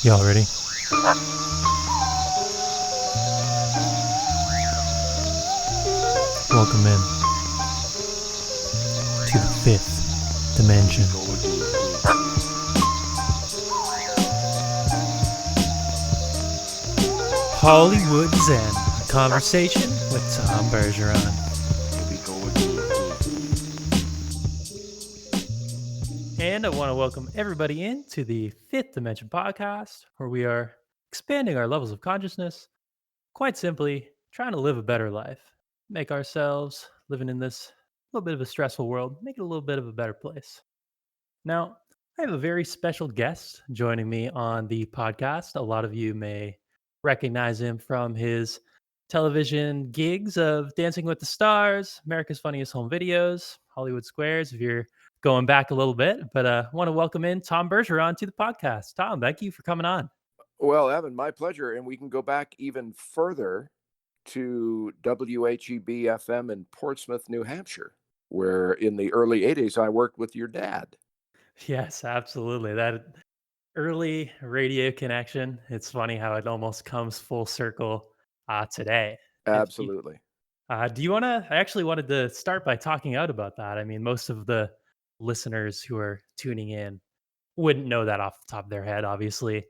Y'all ready? Welcome in to the fifth dimension. Hollywood Zen conversation with Tom Bergeron. And I want to welcome everybody in to the Fifth Dimension podcast, where we are expanding our levels of consciousness, quite simply trying to live a better life, make ourselves living in this little bit of a stressful world, make it a little bit of a better place. Now, I have a very special guest joining me on the podcast. A lot of you may recognize him from his television gigs of Dancing with the Stars, America's Funniest Home Videos, Hollywood Squares, if you're going back a little bit. But I want to welcome in Tom Bergeron to the podcast. Tom, thank you for coming on. Well, Evan, my pleasure. And we can go back even further to WHEB FM in Portsmouth, New Hampshire, where in the early 80s I worked with your dad. Yes, absolutely. That early radio connection. It's funny how it almost comes full circle today. If you Absolutely. Do you want to? I actually wanted to start by talking out about that. I mean, most of the listeners who are tuning in wouldn't know that off the top of their head. Obviously,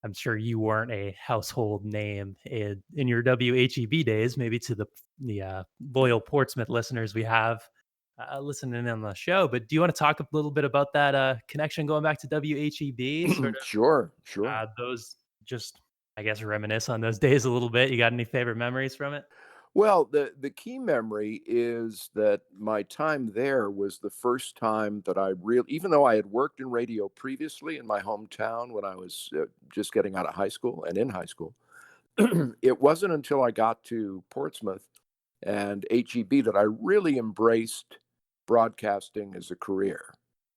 I'm sure you weren't a household name in your WHEB days. Maybe to the loyal Portsmouth listeners we have listening in on the show. But do you want to talk a little bit about that connection going back to WHEB? Sort of Sure, sure. those just, I guess, reminisce on those days a little bit. You got any favorite memories from it? Well, the key memory is that my time there was the first time that I really, even though I had worked in radio previously in my hometown when I was just getting out of high school and in high school, it wasn't until I got to Portsmouth and HEB that I really embraced broadcasting as a career.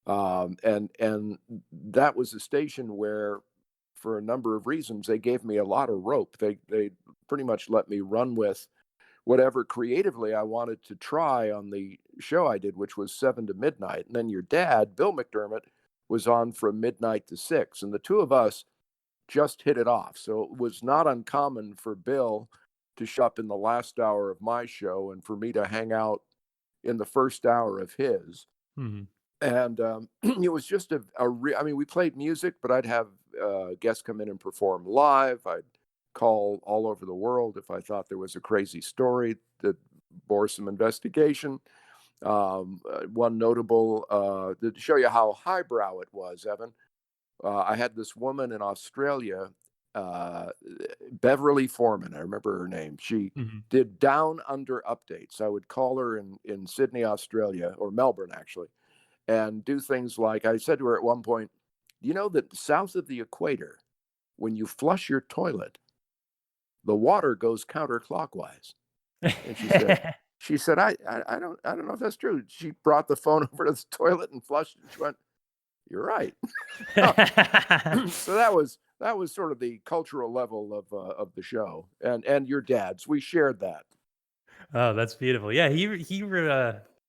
And that was a station where, for a number of reasons, they gave me a lot of rope. They pretty much let me run with whatever creatively I wanted to try on the show I did, which was 7 to midnight. And then your dad, Bill McDermott, was on from midnight to 6, and the two of us just hit it off. So it was not uncommon for Bill to show up in the last hour of my show and for me to hang out in the first hour of his. Mhm. And it was just I mean, we played music, but I'd have guests come in and perform live. I'd call all over the world if I thought there was a crazy story that bore some investigation. One notable, to show you how highbrow it was, Evan, I had this woman in Australia, uh, Beverly Foreman. I remember her name. She Mhm. did down under updates. I would call her in Sydney, Australia, or Melbourne, actually, and do things like I said to her at one point, you know that south of the equator, when you flush your toilet, the water goes counterclockwise. And she said, I don't know if that's true. She brought the phone over to the toilet and flushed it. She went, you're right. So that was sort of the cultural level of the show, and your dad's. We shared that. Oh, that's beautiful. Yeah, he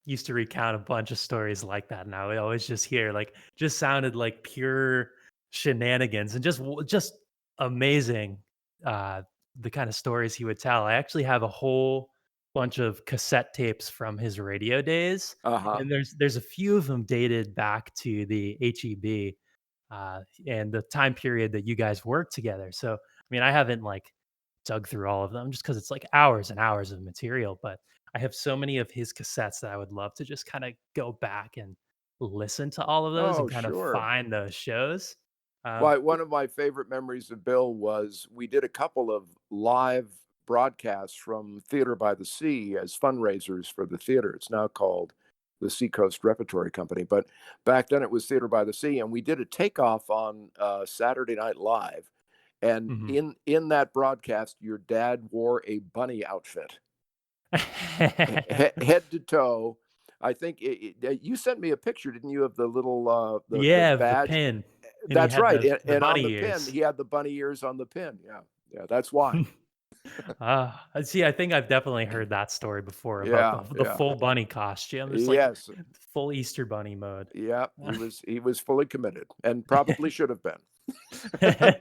used to recount a bunch of stories like that. Now I always just hear like just sounded like pure shenanigans and just amazing. Uh, the kind of stories he would tell. I actually have a whole bunch of cassette tapes from his radio days, Uh huh. and there's a few of them dated back to the HEB and the time period that you guys worked together. So, I mean, I haven't like dug through all of them just because it's like hours and hours of material, but I have so many of his cassettes that I would love to just kind of go back and listen to all of those and Oh, kind of sure. find those shows. One of my favorite memories of Bill was we did a couple of live broadcasts from Theater by the Sea as fundraisers for the theater. It's now called the Seacoast Repertory Company, but back then it was Theater by the Sea, and we did a takeoff on Saturday Night Live. And Mhm. in that broadcast, your dad wore a bunny outfit, head to toe. I think you sent me a picture, didn't you, of the little the Yeah, of the badge? pin, and he That's had right, the and on bunny the pin, ears. he had the bunny ears on the pin. Yeah, yeah, that's why. See, I think I've definitely heard that story before about Yeah, the yeah. full bunny costume. It's like Yes, full Easter bunny mode. yeah. He was fully committed, and probably should have been.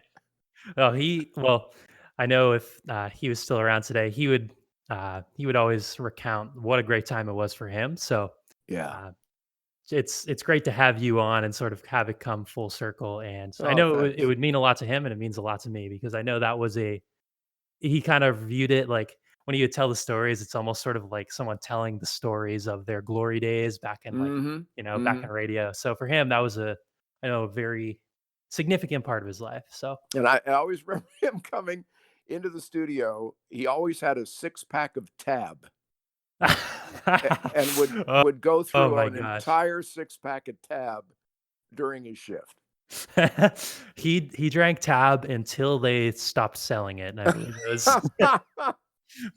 Oh, I know if, he was still around today, he would always recount what a great time it was for him, so, Yeah. uh, it's great to have you on and sort of have it come full circle, and I Oh, know it thanks. would mean a lot to him, and it means a lot to me because I know that was a he kind of viewed it like when he would tell the stories, it's almost sort of like someone telling the stories of their glory days back in like, Mhm. back in Mhm. radio. So for him, that was I know, a very significant part of his life. So And I always remember him coming into the studio. He always had a six-pack of Tab and would oh, would go oh through my an gosh. entire six-pack of Tab during his shift. He drank Tab until they stopped selling it, and I believe it was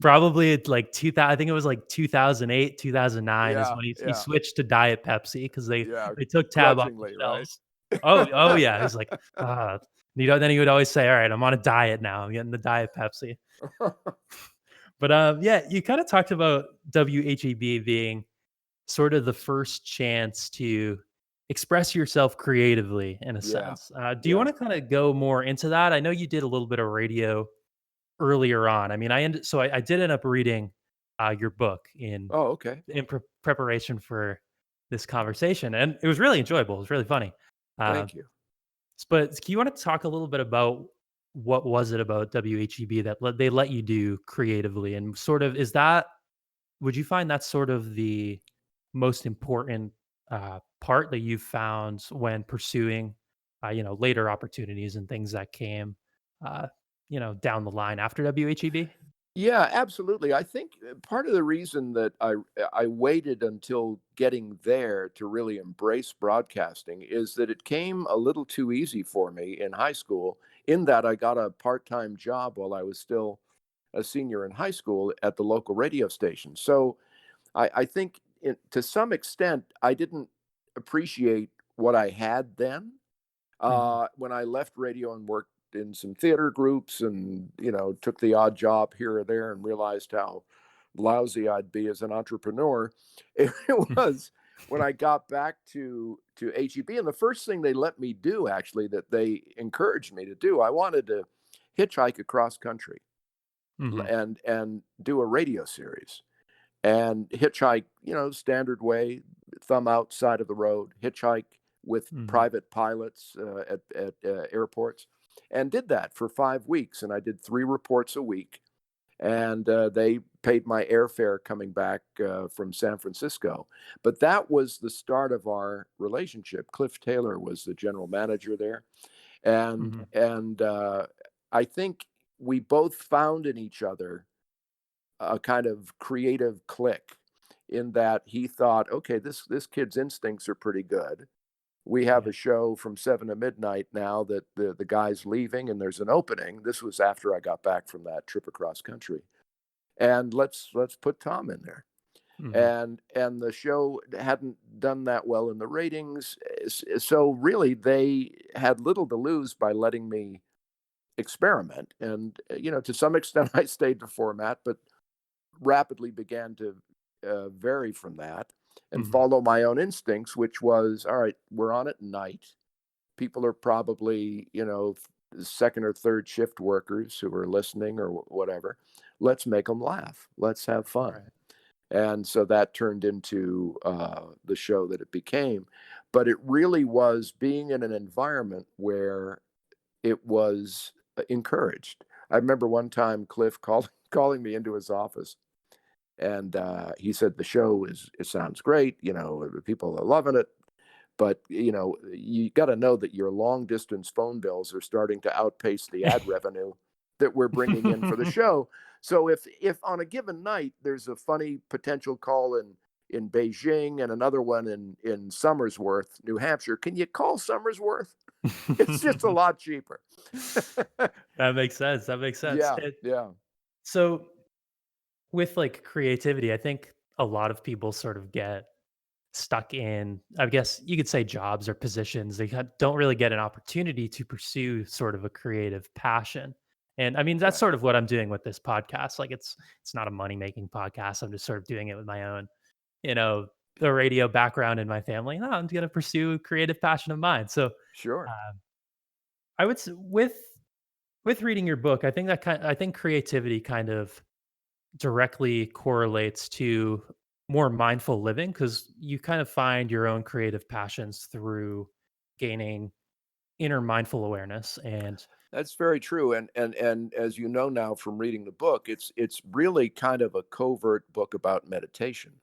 probably at like 2000. I think it was like 2008, 2009 is Yeah, when he yeah, switched to Diet Pepsi because yeah, they took Tab off the grudgingly, right? shelves. Oh, yeah, he's like, "Ah," then he would always say, "Alright, I'm on a diet now, I'm getting the Diet Pepsi." But, yeah, you kinda talked about WHEB being sort of the first chance to express yourself creatively in a Yeah, sense. Do you yeah. wanna kinda go more into that? I know you did a little bit of radio earlier on. I mean, I did end up reading, your book Oh, okay. in preparation for this conversation, and it was really enjoyable, it was really funny. Uh, Thank you. but do you wanna talk a little bit about what was it about WHEB that they let you do creatively, and sort of would you find that's sort of the most important, part that you've found when pursuing, later opportunities and things that came, uh, down the line after WHEB? Yeah, absolutely. I think part of the reason that I waited until getting there to really embrace broadcasting is that it came a little too easy for me in high school, in that I got a part-time job while I was still a senior in high school at the local radio station. So I think to some extent I didn't appreciate what I had then. Mhm, When I left radio and worked in some theater groups and, took the odd job here or there and realized how lousy I'd be as an entrepreneur, it was when I got back to HEB. And the first thing they let me do, actually, that they encouraged me to do, I wanted to hitchhike across country mhm, and do a radio series and hitchhike, standard way, thumb out side of the road, hitchhike with mhm, private pilots at airports, and did that for 5 weeks. And I did 3 reports a week, and they paid my airfare coming back from San Francisco. But that was the start of our relationship. Cliff Taylor was the general manager there, and mhm, I think we both found in each other a kind of creative click in that he thought, okay, this kid's instincts are pretty good. We have yeah, a show from 7 to midnight now that the guy's leaving and there's an opening. This was after I got back from that trip across country. And let's put Tom in there. mhm, And the show hadn't done that well in the ratings. So really they had little to lose by letting me experiment. And to some extent I stayed to format, but rapidly began to vary from that and mhm, follow my own instincts, which was, all right, we're on at night. People are probably, second or third shift workers who are listening or whatever. Let's make them laugh. Let's have fun. right, And so that turned into the show that it became. But it really was being in an environment where it was encouraged. I remember one time Cliff calling me into his office, and he said the show it sounds great, people are loving it, but you got to know that your long distance phone bills are starting to outpace the ad revenue that we're bringing in for the show. So if on a given night there's a funny potential call in Beijing and another one in Somersworth, New Hampshire, can you call Somersworth? It's just a lot cheaper. That makes sense, that makes sense. Yeah, yeah, So with, like, creativity, I think a lot of people sort of get stuck in, I guess you could say, jobs or positions. They don't really get an opportunity to pursue sort of a creative passion. And I mean, that's right. sort of what I'm doing with this podcast. Like it's not a money making podcast. I'm just sort of doing it with my own, you know, the radio background in my family. No, I'm going to pursue a creative passion of mine. So Sure. I would with with reading your book, I think creativity kind of directly correlates to more mindful living because you kind of find your own creative passions through gaining inner mindful awareness and That's very true, and as you know now from reading the book, it's really kind of a covert book about meditation.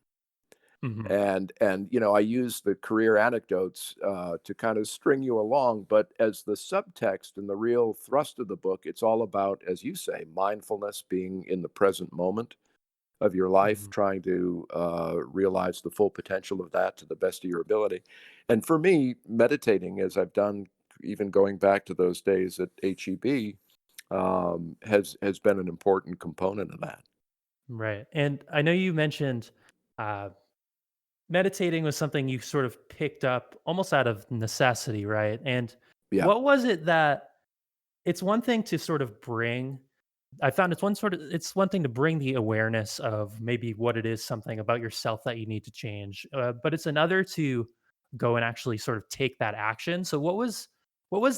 Mhm. And I use the career anecdotes to kind of string you along, but as the subtext and the real thrust of the book, it's all about, as you say, mindfulness, being in the present moment of your life, Mhm. trying to realize the full potential of that to the best of your ability. And for me, meditating, as I've done, even going back to those days at HEB, has been an important component of that. Right. And I know you mentioned uh, meditating was something you sort of picked up almost out of necessity, right? And Yeah, what was it that it's one thing to sort of bring I found it's one thing to bring the awareness of maybe what it is something about yourself that you need to change, but it's another to go and actually sort of take that action. So what was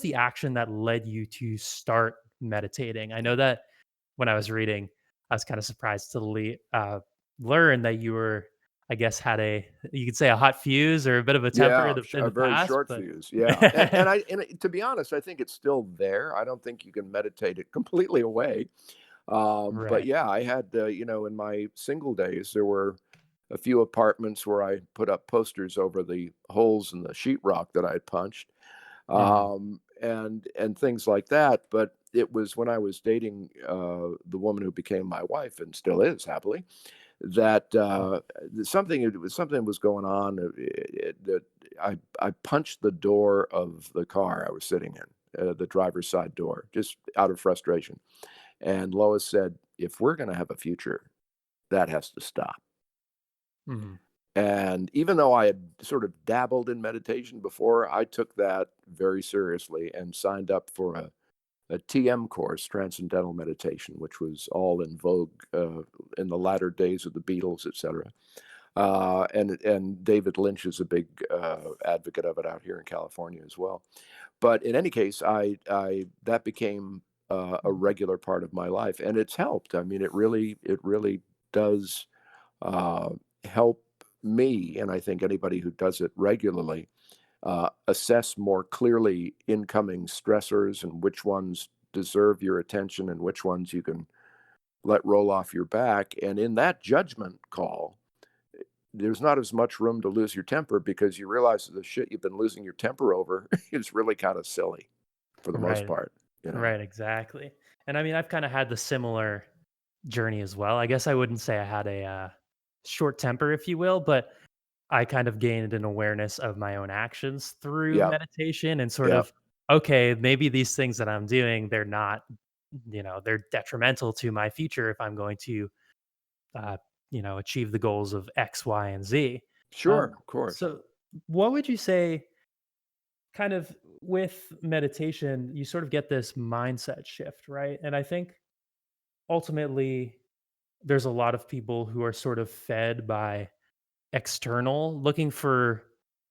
the action that led you to start meditating? I know that when I was reading, I was kind of surprised to learn that you were, I guess, had you could say a hot fuse or a bit of a temper yeah, in a the very past, short but fuse. Yeah, to be honest, I think it's still there. I don't think you can meditate it completely away. But right. yeah, I had in my single days, there were a few apartments where I put up posters over the holes in the sheetrock that I had punched, Hmm. and things like that. But it was when I was dating the woman who became my wife and still is happily, that something was going on, that I punched the door of the car I was sitting in, the driver's side door, just out of frustration. And Lois said, "If we're going to have a future, that has to stop." Hmm. And even though I had sort of dabbled in meditation before, I took that very seriously and signed up for a TM course, Transcendental Meditation, which was all in vogue in the latter days of the Beatles, etc. And David Lynch is a big advocate of it out here in California as well. But in any case, I that became a regular part of my life, and it's helped. I mean, it really does uh, help me, and I think anybody who does it regularly assess more clearly incoming stressors and which ones deserve your attention and which ones you can let roll off your back. And in that judgment call, there's not as much room to lose your temper because you realize that the shit you've been losing your temper over is really kind of silly for the most Right. part, you know? Right. Exactly. And I mean, I've kind of had the similar journey as well. I guess I wouldn't say I had a short temper, if you will, but I kind of gained an awareness of my own actions through Yeah, meditation and sort yeah, of, okay, maybe these things that I'm doing, they're not, they're detrimental to my future if I'm going to, uh, achieve the goals of X, Y, and Z. sure, of course. So, what would you say, kind of with meditation, you sort of get this mindset shift, right? And I think ultimately, there's a lot of people who are sort of fed by external, looking for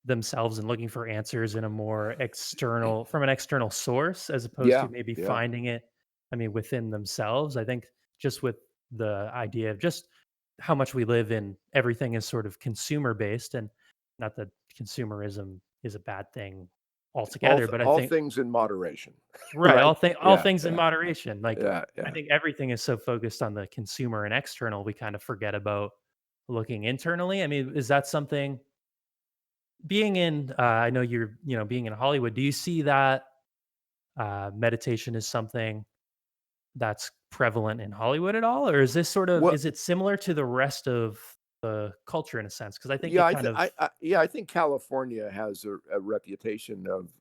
themselves and looking for answers in a more external from an external source as opposed to Yeah, maybe yeah. finding it, I mean, within themselves. I think just with the idea of just how much we live in everything is sort of consumer based, and not that consumerism is a bad thing altogether, but I All think things in moderation, right, right? all Yeah, things in yeah, moderation. Like, yeah, I yeah. think everything is so focused on the consumer and external, we kind of forget about looking internally. I mean, is that something being in I know you're, being in Hollywood, do you see that meditation is something that's prevalent in Hollywood at all? Or is this sort of Well, is it similar to the rest of the culture in a sense? Because I think yeah, it kind of I think California has a reputation of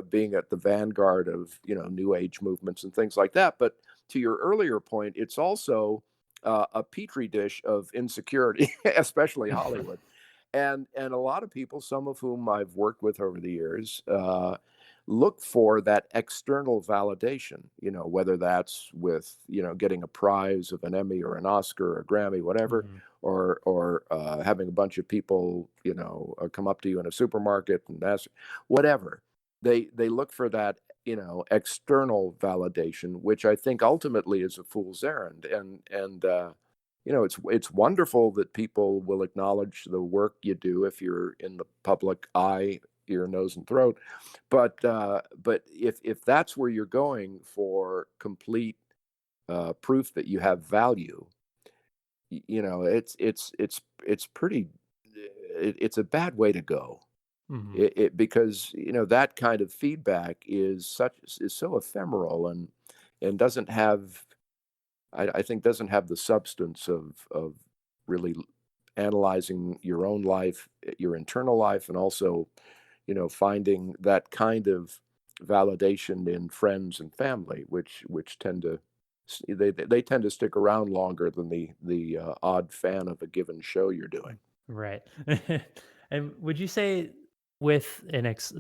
being at the vanguard of new age movements and things like that. But to your earlier point, it's also a petri dish of insecurity, especially Hollywood, and a lot of people, some of whom I've worked with over the years, look for that external validation. Whether that's with getting a prize of an Emmy or an Oscar or a Grammy, whatever, Mhm. or having a bunch of people, come up to you in a supermarket and ask, whatever. They look for that external validation, which I think ultimately is a fool's errand. It's wonderful that people will acknowledge the work you do if you're in the public eye, ear, nose, and throat. But if that's where you're going for complete proof that you have value, it's pretty. It's a bad way to go. Hmm. Because that kind of feedback is so ephemeral and doesn't have, I think, doesn't have the substance of really analyzing your own life, your internal life, and also finding that kind of validation in friends and family, which tend to they tend to stick around longer than the odd fan of a given show you're doing. Right. And would you say with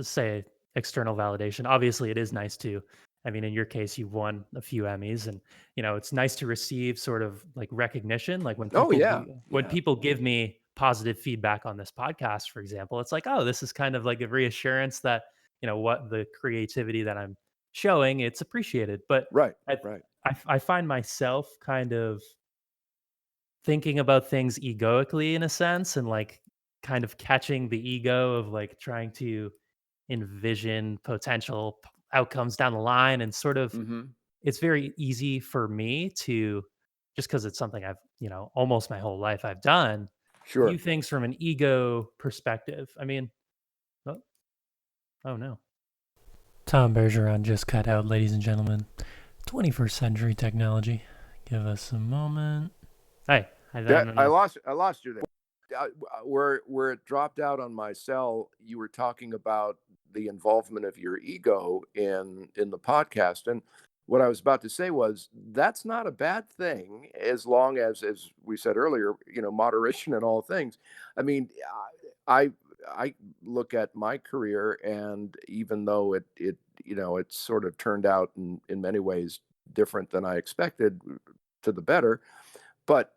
say external validation, obviously it is nice to, I mean, in your case, you've won a few Emmys and, it's nice to receive sort of like recognition. Like Oh yeah, when yeah. people give me positive feedback on this podcast, for example, it's like, oh, this is kind of like a reassurance that, what the creativity that I'm showing, it's appreciated. But Right, I, right. I find myself kind of thinking about things egoically in a sense and, like, kind of catching the ego of, like, trying to envision potential outcomes down the line and sort of Mhm. it's very easy for me to just because it's something I've, almost my whole life I've done, view Sure. things from an ego perspective. I mean, oh, oh no. Tom Bergeron just cut out, ladies and gentlemen. 21st century technology. Give us a moment. Hey, I That don't I know. lost I lost you there. Where it dropped out on my cell, you were talking about the involvement of your ego in the podcast, and what I was about to say was that's not a bad thing as long as we said earlier, moderation in all things. I mean, I I look at my career, and even though it's sort of turned out in many ways different than I expected, to the better, but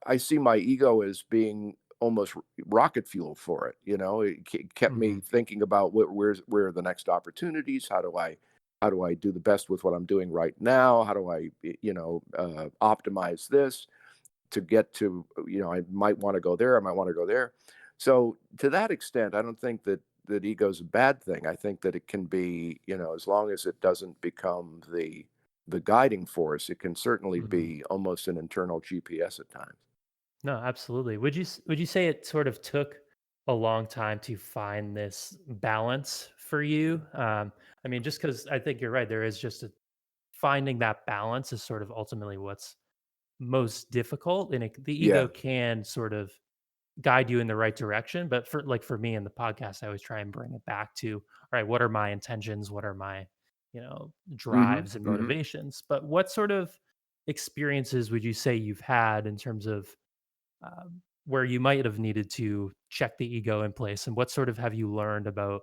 I see my ego as being almost rocket fuel for it. It kept me Mhm, thinking about where are the next opportunities. How do I do the best with what I'm doing right now? How do I optimize this to get to, I might want to go there. I might want to go there. So to that extent, I don't think that ego is a bad thing. I think that it can be, as long as it doesn't become the guiding force, it can certainly mhm. be almost an internal GPS at times. No, absolutely. Would you say it sort of took a long time to find this balance for you? I mean, just because I think you're right, there is just finding that balance is sort of ultimately what's most difficult, and the ego Yeah. can sort of guide you in the right direction. But for me in the podcast, I always try and bring it back to, all right, what are my intentions? What are my, Mhm. drives and Mhm. motivations? But what sort of experiences would you say you've had in terms of where you might have needed to check the ego in place, and what sort of have you learned about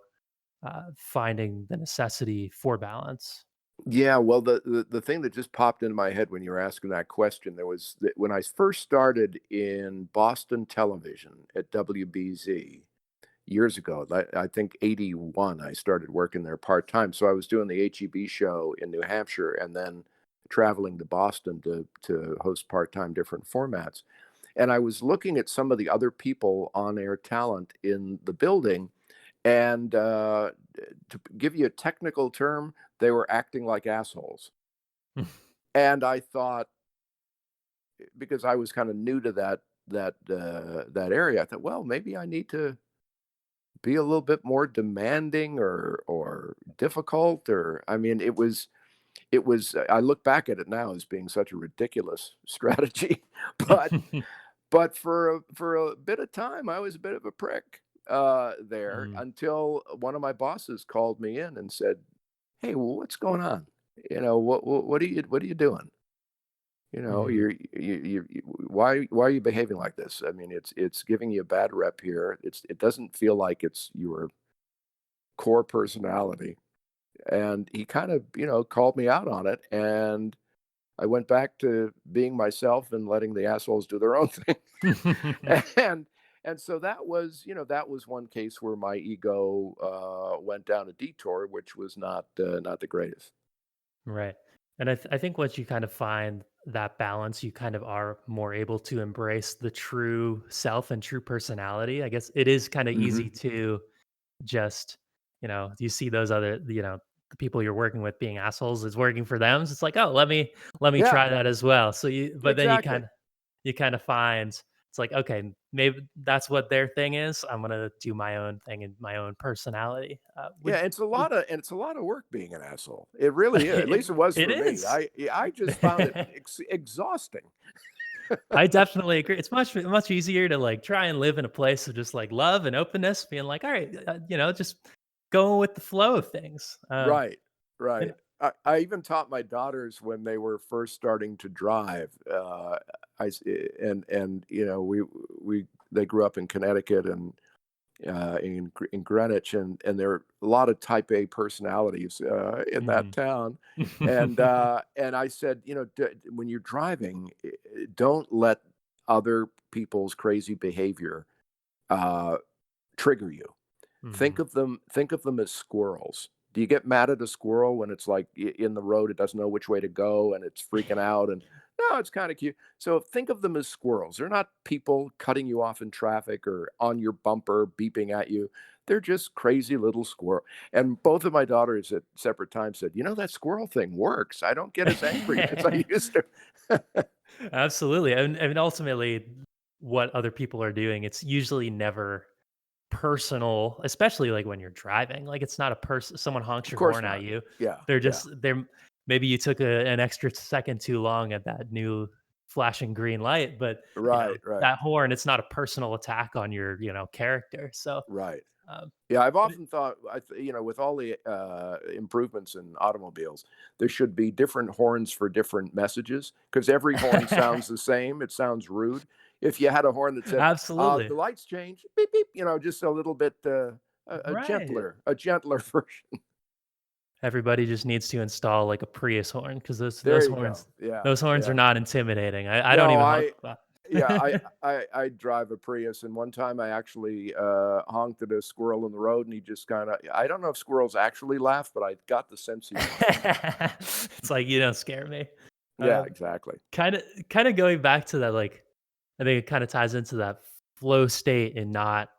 finding the necessity for balance? Yeah, well, the thing that just popped into my head when you were asking that question, there was that when I first started in Boston television at WBZ years ago, I think 81, I started working there part-time. So I was doing the HEB show in New Hampshire and then traveling to Boston to host part-time different formats. And I was looking at some of the other people on air talent in the building, and to give you a technical term, they were acting like assholes. And I thought, because I was kind of new to that area, I thought, well, maybe I need to be a little bit more demanding or difficult. Or I mean, it was. I look back at it now as being such a ridiculous strategy, but for a bit of time, I was a bit of a prick there Mm, until one of my bosses called me in and said, "Hey, well, what's going on? What are you doing? mhm. Why are you behaving like this? I mean, it's giving you a bad rep here. It doesn't feel like it's your core personality." And he kind of called me out on it, and I went back to being myself and letting the assholes do their own thing. and And so that was, that was one case where my ego went down a detour, which was not the greatest. Right. And I think once you kind of find that balance, you kind of are more able to embrace the true self and true personality. I guess it is kind of easy Hmm. to just, you see those other, the people you're working with being assholes is working for them. So it's like, oh, let me Yeah, try that as well. But then exactly. you kind of find it's like, okay, maybe that's what their thing is. I'm gonna do my own thing and my own personality. Yeah, Would it's a lot of work being an asshole. It really is. At it, least it was it for me. is. I just found it exhausting. I definitely agree. It's much easier to like try and live in a place of just like love and openness, being like, all right, just going with the flow of things. Right, And right. I even taught my daughters when they were first starting to drive. And we they grew up in Connecticut and in Greenwich, and there are a lot of Type A personalities in that Mhm. town. And I said, when you're driving, don't let other people's crazy behavior uh, trigger you. Mhm. Think of them as squirrels. Do you get mad at a squirrel when it's like in the road, it doesn't know which way to go and it's freaking out? And no, it's kind of cute. So think of them as squirrels. They're not people cutting you off in traffic or on your bumper beeping at you. They're just crazy little squirrel. And both of my daughters at separate times said, that squirrel thing works. I don't get as angry as I used to. Absolutely. And ultimately, what other people are doing, it's usually never personal, especially like when you're driving. Like it's not a person, someone honks Of your course horn at not. you. Yeah, yeah. They're maybe you took an extra second too long at that new flashing green light, but Right, right, that horn, it's not a personal attack on your, character. So, right. um, Yeah, I've but often thought, with all the improvements in automobiles, there should be different horns for different messages because every horn sounds the same. It sounds rude. If you had a horn that said, absolutely. the lights change, beep, beep, just a little bit, Right. a gentler version. Everybody just needs to install like a Prius horn because those There those you go. horns Yeah, those horns are yeah. not intimidating. I don't No, even honk. yeah, I drive a Prius, and one time I actually honked at a squirrel in the road, and he just kind of, I don't know if squirrels actually laugh, but I got the sense he was. It's like, you don't scare me. Yeah, Uh, exactly. kind of going back to that, like, I think it kind of ties into that flow state and not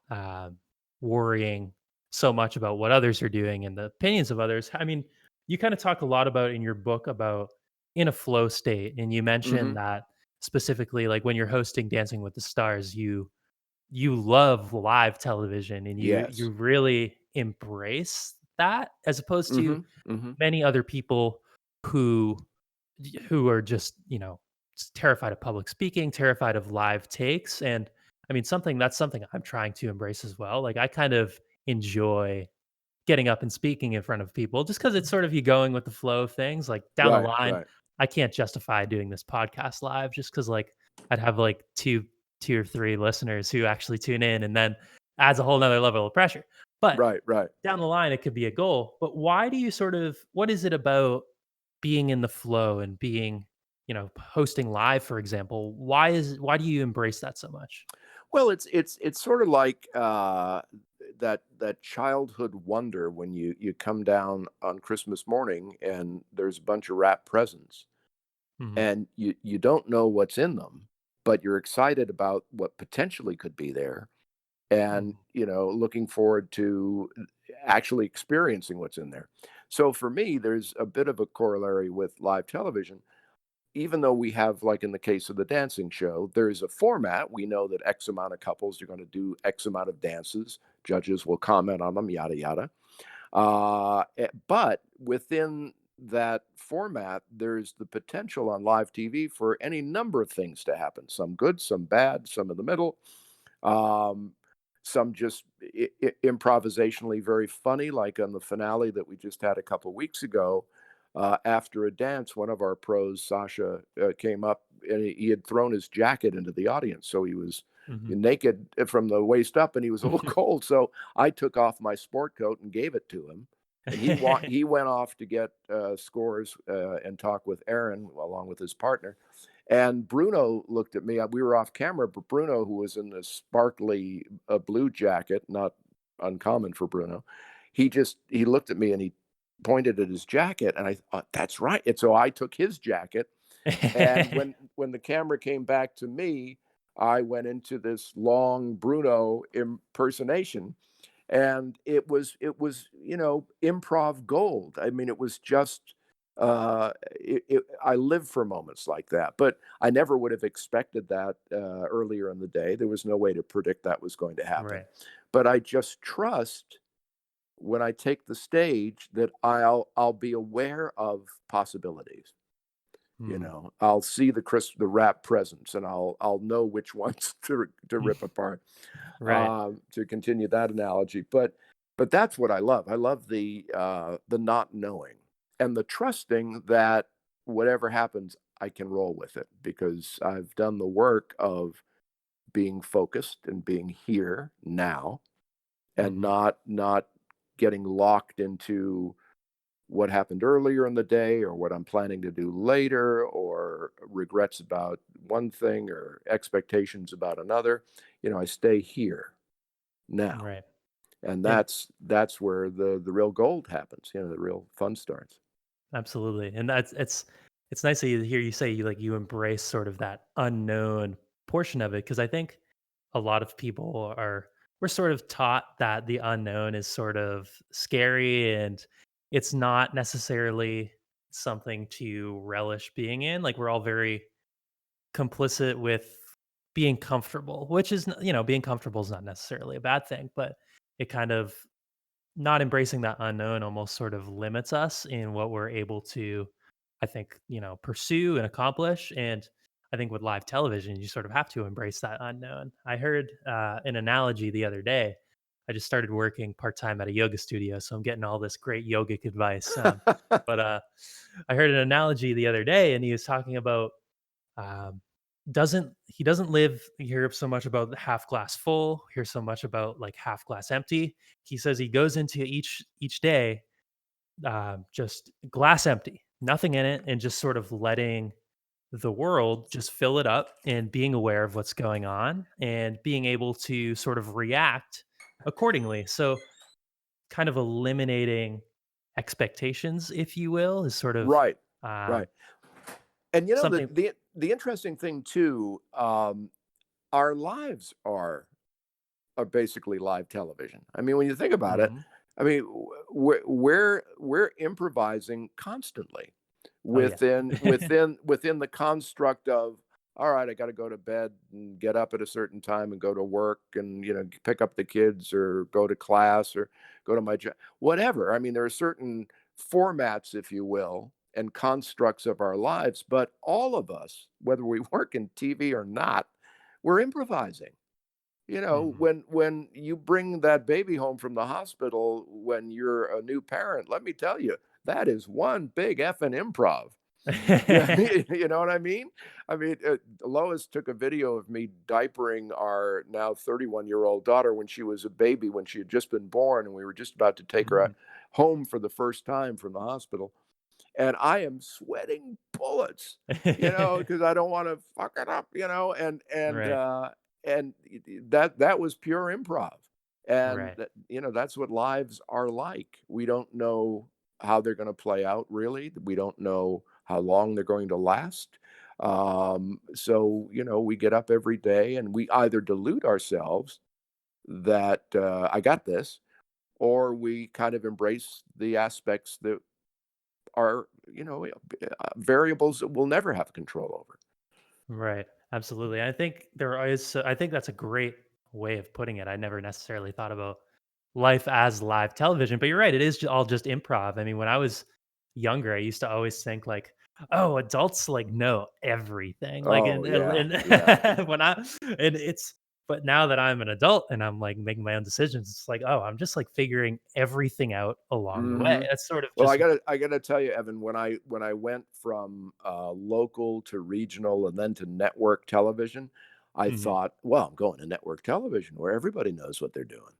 worrying so much about what others are doing and the opinions of others. I mean, you kind of talk a lot about in your book about in a flow state, and you mentioned Hmm. that specifically, like when you're hosting Dancing with the Stars, you love live television and you Yes. really embrace that as opposed to Mhm, mhm. many other people who who are just, terrified of public speaking, terrified of live takes. And I mean, something I'm trying to embrace as well. Like I kind of enjoy getting up and speaking in front of people just because it's sort of you going with the flow of things. Like down the Right, line, right, I can't justify doing this podcast live just because like I'd have like two or three listeners who actually tune in and then adds a whole nother level of pressure. But right, right. down the line, it could be a goal. But why do you sort of what is it about being in the flow and being, hosting live, for example? Why do you embrace that so much? Well, it's sort of like, that childhood wonder when you come down on Christmas morning and there's a bunch of wrapped presents, Mhm, and you don't know what's in them, but you're excited about what potentially could be there, and, mhm, looking forward to actually experiencing what's in there. So for me, there's a bit of a corollary with live television. Even though we have, like in the case of the dancing show, there's a format. We know that X amount of couples are going to do X amount of dances. Judges will comment on them, yada, yada. But within that format, there's the potential on live TV for any number of things to happen, some good, some bad, some in the middle. Um, some just improvisationally very funny, like on the finale that we just had a couple weeks ago. After a dance, one of our pros, Sasha, came up and he had thrown his jacket into the audience. So he was mhm. naked from the waist up and he was a little cold. So I took off my sport coat and gave it to him. And he went off to get scores and talk with Aaron along with his partner. And Bruno looked at me. We were off camera, but Bruno, who was in this sparkly blue jacket, not uncommon for Bruno, he looked at me and he pointed at his jacket, and I thought, "That's right." And so I took his jacket, and when the camera came back to me, I went into this long Bruno impersonation, and it was improv gold. I mean, it was just I live for moments like that, but I never would have expected that earlier in the day. There was no way to predict that was going to happen, Right. but I just trust when I take the stage that I'll be aware of possibilities. Hmm. I'll see the wrap presents, and I'll know which ones to rip apart. Right. To continue that analogy, but that's what I love. I love the not knowing and the trusting that whatever happens, I can roll with it because I've done the work of being focused and being here now and Hmm. not getting locked into what happened earlier in the day or what I'm planning to do later or regrets about one thing or expectations about another. I stay here now. Right. And And that's where the real gold happens, the real fun starts. absolutely. And it's nice to hear you say you embrace sort of that unknown portion of it, because I think a lot of people are we're sort of taught that the unknown is sort of scary, and it's not necessarily something to relish being in. Like, we're all very complicit with being comfortable, which is being comfortable is not necessarily a bad thing, but it kind of not embracing that unknown almost sort of limits us in what we're able to, I think, pursue and accomplish. And I think with live television, you sort of have to embrace that unknown. I heard an analogy the other day. I just started working part time at a yoga studio, so I'm getting all this great yogic advice. But I heard an analogy the other day, and he was talking about um, doesn't he doesn't live here so much about the half glass full, here so much about like half glass empty. He says he goes into each day just glass empty, nothing in it, and just sort of letting the world just fill it up and being aware of what's going on and being able to sort of react accordingly. So kind of eliminating expectations, if you will, is sort of Right, um, right. And the something. the interesting thing too, our lives are basically live television. I mean, when you think about it, Mhm. I mean, we're improvising constantly Oh yeah. within the construct of, all right, I got to go to bed and get up at a certain time and go to work and pick up the kids or go to class or go to my job, whatever. I mean, there are certain formats, if you will, and constructs of our lives, but all of us, whether we work in TV or not, we're improvising. Mhm. When you bring that baby home from the hospital when you're a new parent, let me tell you, that is one big effing improv. Yeah, you know what I mean? I mean, Lois took a video of me diapering our now 31-year-old daughter when she was a baby, when she had just been born, and we were just about to take her Mm. home for the first time from the hospital, and I am sweating bullets, because I don't want to fuck it up, Right, and that was pure improv, and right, that's what lives are like. We don't know how they're going to play out. Really, we don't know how long they're going to last. So we get up every day and we either delude ourselves that I got this, or we kind of embrace the aspects that are, variables that we'll never have control over. right. Absolutely. I think there is. I think that's a great way of putting it. I never necessarily thought about life as live television, but you're right. It is all just improv. I mean, when I was younger, I used to always think like, "Oh, adults like know everything." Like, Oh, yeah, yeah. and when I and it's. But now that I'm an adult and I'm like making my own decisions, it's like, oh, I'm just like figuring everything out along the way. Mhm. That's sort of Well, just. I gotta tell you, Evan, when I went from, local to regional and then to network television, I Mhm. thought, "Well, I'm going to network television where everybody knows what they're doing."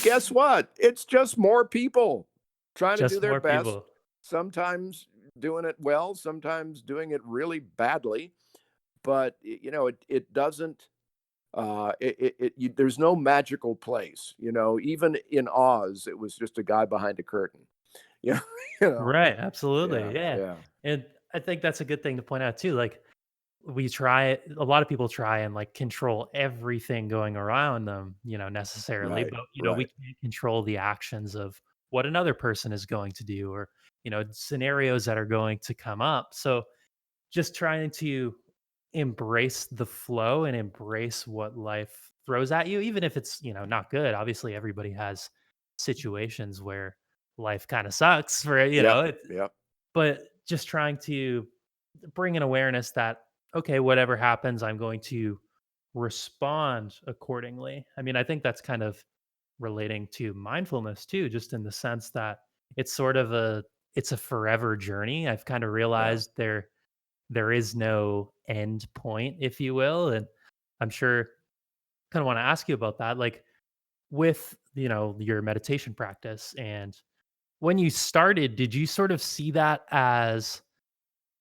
Guess what? It's just more people trying to do Just their more best. people. Sometimes doing it well, sometimes doing it really badly, but it doesn't. There's no magical place. Even in Oz, it was just a guy behind a curtain. You know, you know. Right, Yeah, absolutely, yeah, yeah, and I think that's a good thing to point out too, like, a lot of people try and, like, control everything going around them, necessarily, right, but, we right. can't control the actions of what another person is going to do or, scenarios that are going to come up, so just trying to embrace the flow and embrace what life throws at you, even if it's, not good. Obviously, everybody has situations where life kind of sucks for, Yep, yep. but just trying to bring an awareness that, okay, whatever happens, I'm going to respond accordingly. I mean, I think that's kind of relating to mindfulness too, just in the sense that it's sort of it's a forever journey. I've kind of Yeah, realized there is no end point, if you will. And I'm sure kind of want to ask you about that. Like with, your meditation practice and when you started, did you sort of see that as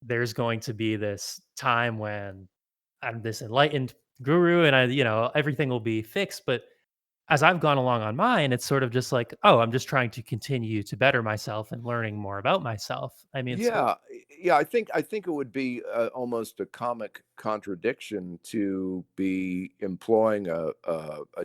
there's going to be this time when I'm this enlightened guru and everything will be fixed. But as I've gone along on mine, it's sort of just like, oh, I'm just trying to continue to better myself and learning more about myself. I mean, so yeah. I think it would be almost a comic contradiction to be employing a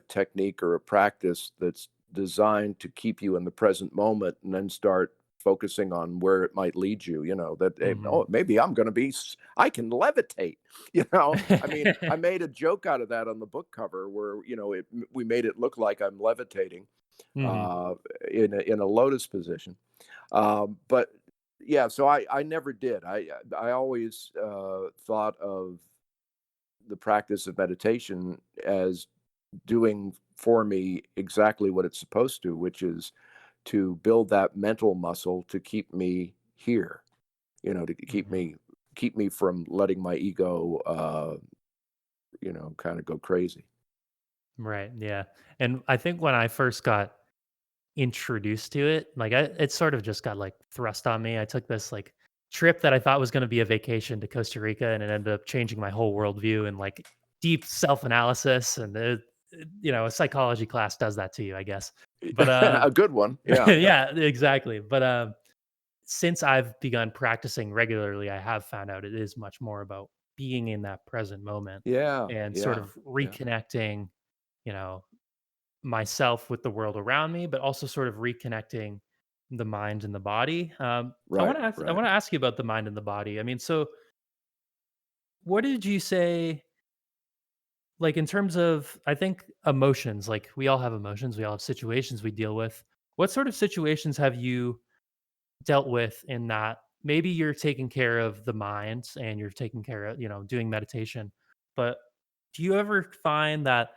technique or a practice that's designed to keep you in the present moment, and then start focusing on where it might lead you. That mhm. oh, maybe I can levitate. I mean, I made a joke out of that on the book cover where we made it look like I'm levitating Mhm. uh, in a lotus position. But yeah, so I never did. I always thought of the practice of meditation as doing for me exactly what it's supposed to, which is to build that mental muscle to keep me here. To Mhm. keep me from letting my ego, kind of go crazy. Right. Yeah. And I think when I first got introduced to it, like it sort of just got like thrust on me. I took this like trip that I thought was going to be a vacation to Costa Rica, and it ended up changing my whole worldview and like deep self analysis. And a psychology class does that to you, I guess. But A good one. Yeah. yeah, exactly. But since I've begun practicing regularly, I have found out it is much more about being in that present moment Yeah. and sort Yeah. of Yeah. reconnecting, you know, myself with the world around me, but also sort of reconnecting the mind and the body. Right. I Right. want to ask you about the mind and the body. I mean, so what did you say? Like in terms of, I think emotions. Like we all have emotions. We all have situations we deal with. What sort of situations have you dealt with in that maybe you're taking care of the mind and you're taking care of, doing meditation, but do you ever find that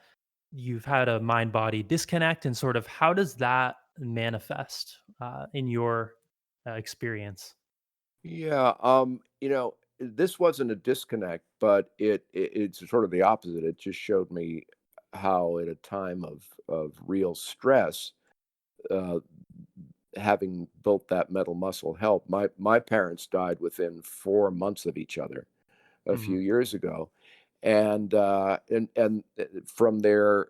you've had a mind body disconnect and sort of how does that manifest in your experience? Yeah, this wasn't a disconnect, but it's sort of the opposite. It just showed me how, at a time of real stress, uh, having built that mental muscle helped. My parents died within 4 months of each other a few Mhm. years ago, and from there,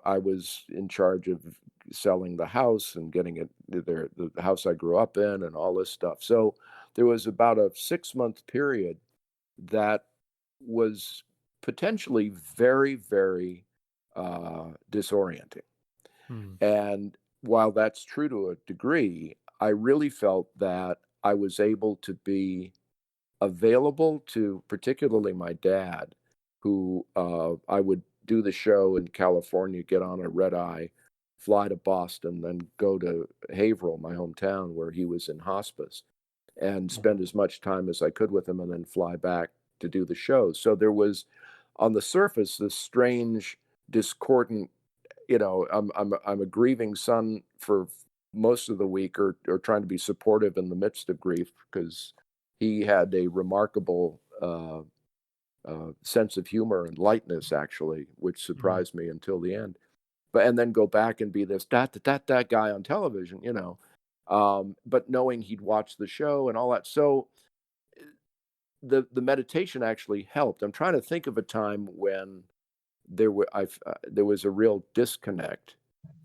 I was in charge of selling the house and getting it there, the house I grew up in, and all this stuff. So there was about a 6 month period that was potentially very, very disorienting. Mhm. And while that's true to a degree, I really felt that I was able to be available to particularly my dad, who I would do the show in California, get on a red eye, fly to Boston, then go to Haverhill, my hometown, where he was in hospice, and Mhm. spend as much time as I could with him, and then fly back to do the show. So there was, on the surface, this strange, discordant. I'm a grieving son for most of the week, or trying to be supportive in the midst of grief, because he had a remarkable sense of humor and lightness, actually, which Mhm. surprised me until the end. And then go back and be this that guy on television. But knowing he'd watch the show and all that. So the meditation actually helped. I'm trying to think of a time when there was a real disconnect,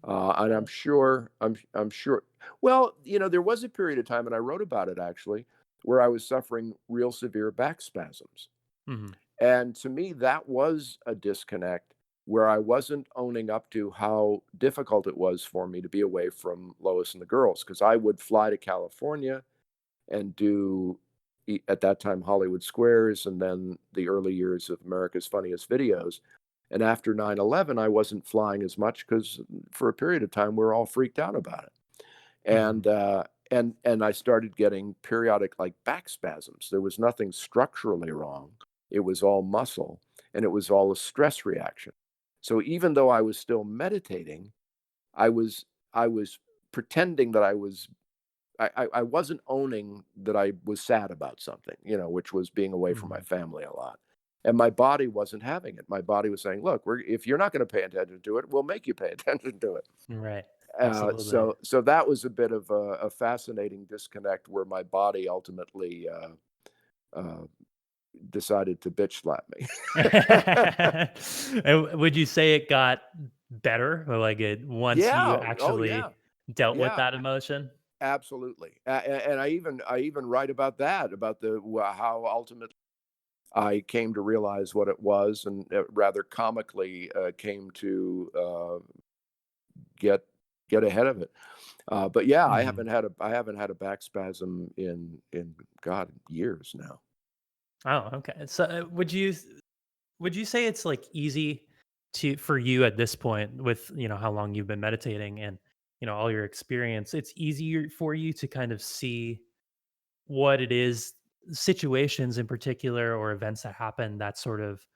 and I'm sure. Well, there was a period of time, and I wrote about it actually, where I was suffering real severe back spasms, Hmm. and to me, that was a disconnect where I wasn't owning up to how difficult it was for me to be away from Lois and the girls because I would fly to California and do at that time Hollywood Squares and then the early years of America's Funniest Videos. And after 9/11, I wasn't flying as much because for a period of time we were all freaked out about it. Hmm. And I started getting periodic like back spasms. There was nothing structurally wrong. It was all muscle and it was all a stress reaction. So even though I was still meditating, I was I was pretending that I wasn't owning that I was sad about something, which was being away from my Hmm. family a lot. And my body wasn't having it. My body was saying, "Look, if you're not going to pay attention to it, we'll make you pay attention to it." Right. Uh, Absolutely. so, so that was a bit of a fascinating disconnect where my body ultimately uh, decided to bitch slap me. And would you say it got better, or like it once you Yeah. Oh, yeah. actually dealt with Yeah. that emotion? Absolutely. And I even write about that about how ultimately I came to realize what it was, and rather comically came to get get ahead of it. But yeah, Mhm. I haven't had a back spasm in God years now. Oh, okay. So, would you say it's like easy to for you at this point with, how long you've been meditating and, all your experience, it's easier for you to kind of see what it is, situations in particular or events that happen that sort of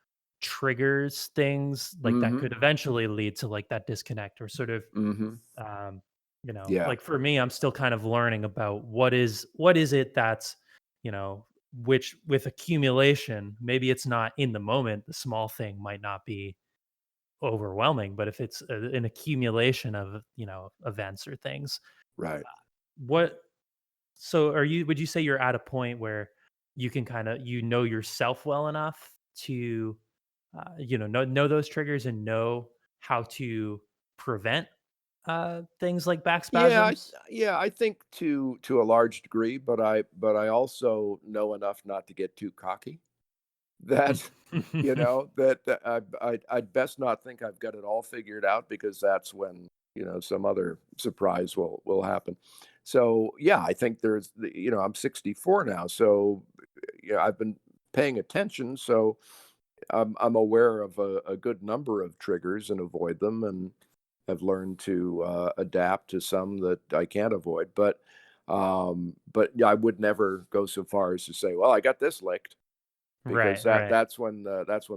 triggers things like that Mm-hmm. could eventually lead to like that disconnect or sort of Mm-hmm. um Yeah. like for me, I'm still kind of learning about what is it that's, which with accumulation, maybe it's not in the moment, the small thing might not be overwhelming, but if it's an accumulation of, events or things, Right. what so are you would you say you're at a point where you can kind of yourself well enough to know those triggers and know how to prevent things like back Yeah, spasms? I think to a large degree, but I also know enough not to get too cocky. That, that I'd best not think I've got it all figured out because that's when, some other surprise will happen. So, yeah, I think I'm 64 now, so, I've been paying attention, so I'm aware of a good number of triggers and avoid them and have learned to, adapt to some that I can't avoid, but, yeah, I would never go so far as to say, "Well, I got this licked." Because Right, right. that's when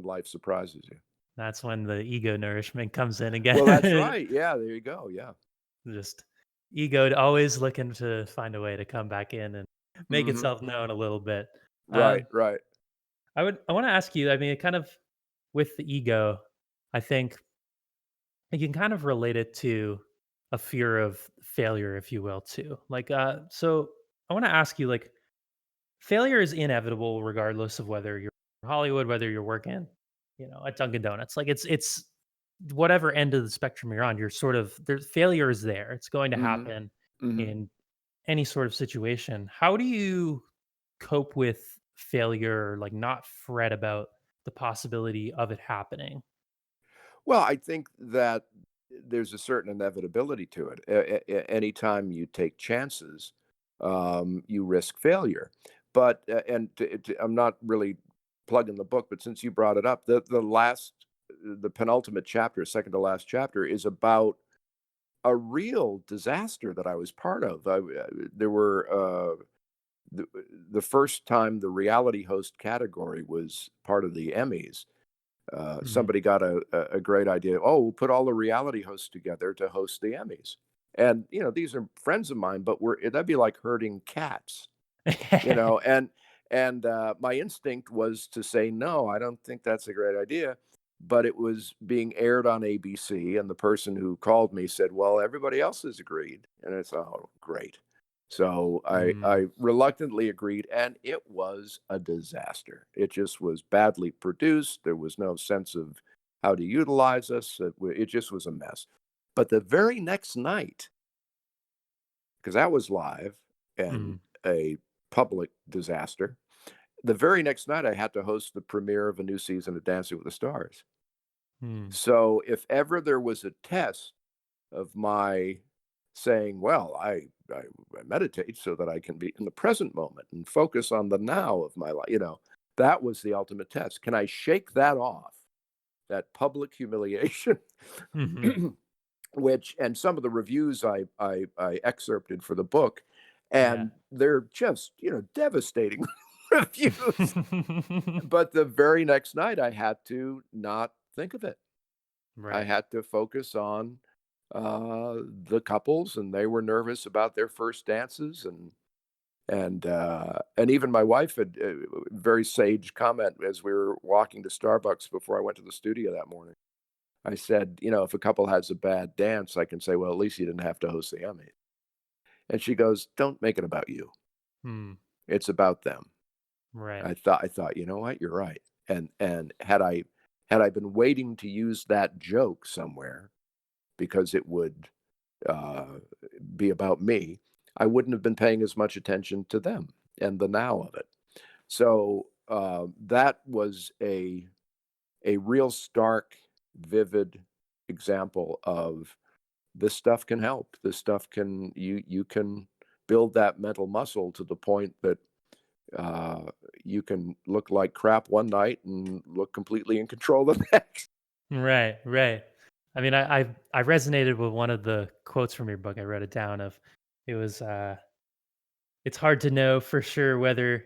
life surprises you. That's when the ego nourishment comes in Well, that's again. right. Yeah, there you go. Yeah. Just ego always looking to find a way to come back in and make Mhm. itself known a little bit. Right, Um, right. I want to ask you. I mean, kind of with the ego, I think you can kind of relate it to a fear of failure, if you will, too. Like, so I want to ask you, like, failure is inevitable regardless of whether you're in Hollywood, whether you're working, at Dunkin' Donuts. Like, it's whatever end of the spectrum you're on. You're sort of there's failure is there. It's going to Mhm. happen Mhm. in any sort of situation. How do you cope with failure? Like, not fret about the possibility of it happening. Well, I think that there's a certain inevitability to it. Anytime you take chances, you risk failure. But I'm not really plugging the book, but since you brought it up, the penultimate chapter, second to last chapter, is about a real disaster that I was part of. There were the the first time the reality host category was part of the Emmys. Mhm. Somebody got a great idea. Oh, we'll put all the reality hosts together to host the Emmys. And these are friends of mine, but that'd be like herding cats, you know. And my instinct was to say no. I don't think that's a great idea. But it was being aired on ABC, and the person who called me said, "Well, everybody else has agreed." And it's, oh, great. So Mm. I reluctantly agreed, and it was a disaster. It just was badly produced. There was no sense of how to utilize us. It just was a mess. But the very next night, because that was live and Mm. a public disaster, the very next night I had to host the premiere of a new season of Dancing with the Stars. Mm. So if ever there was a test of my saying, well, I meditate so that I can be in the present moment and focus on the now of my life, that was the ultimate test. Can I shake that off, that public humiliation? Mhm. Which, and some of the reviews I excerpted for the book, Yeah. and they're just, devastating reviews. But the very next night, I had to not think of it. I Right. had to focus on the couples, and they were nervous about their first dances, and even my wife had a very sage comment as we were walking to Starbucks before I went to the studio that morning. I said, if a couple has a bad dance, I can say, well, at least you didn't have to host the Emmy. And she goes, don't make it about you. Mm. It's about them. Right. I thought, you know what, you're right. And had I been waiting to use that joke somewhere because it would uh, be about me, I wouldn't have been paying as much attention to them and the now of it. So that was a real stark, vivid example of this stuff can help. This stuff can you can build that mental muscle to the point that uh, you can look like crap one night and look completely in control the next. Right, right. I mean, I resonated with one of the quotes from your book. I wrote it down of it was it's hard to know for sure whether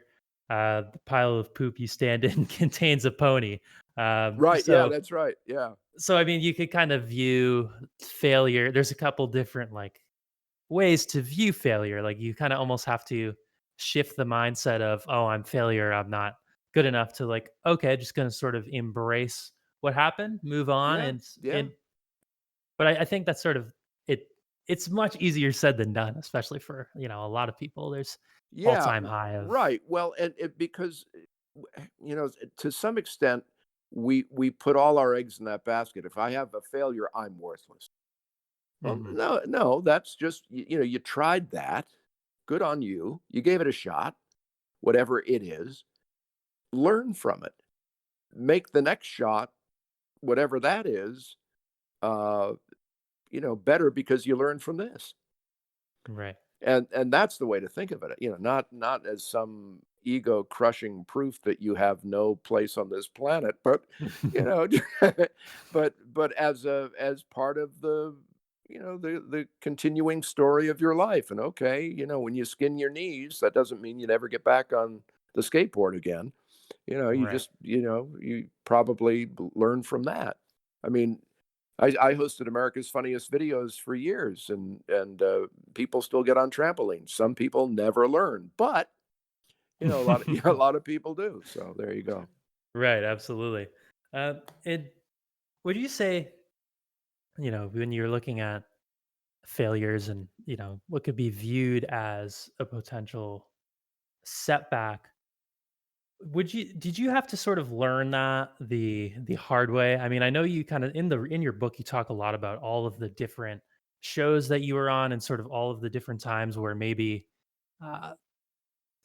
the pile of poop you stand in contains a pony. Um, Right? Yeah, so that's right. Yeah, so I mean, you could kind of view failure. There's a couple different like ways to view failure. Like you kind of almost have to shift the mindset of, oh, I'm failure. I'm not good enough to like, okay, just gonna sort of embrace what happened, move on, yeah, yeah, and but I think that's sort of it. It's much easier said than done, especially for a lot of people. There's all yeah. time high of Right. Well, and because to some extent, we put all our eggs in that basket. If I have a failure, I'm worthless. Well, mhm, no, no, that's just you tried that. Good on you. You gave it a shot, whatever it is. Learn from it. Make the next shot, whatever that is, uh, better because you learned from this. right. And that's the way to think of it. Not as some ego crushing proof that you have no place on this planet, but you know, but as part of the continuing story of your life. And okay, when you skin your knees, that doesn't mean you never get back on the skateboard again. You Right. just, you probably learn from that. I mean, I hosted America's Funniest Videos for years, and people still get on trampolines. Some people never learn, but a lot of a lot of people do. So there you go. Right, absolutely. And would you say, when you're looking at failures and, what could be viewed as a potential setback, did you have to sort of learn that the hard way? I mean, I know you kind of in your book you talk a lot about all of the different shows that you were on and sort of all of the different times where maybe uh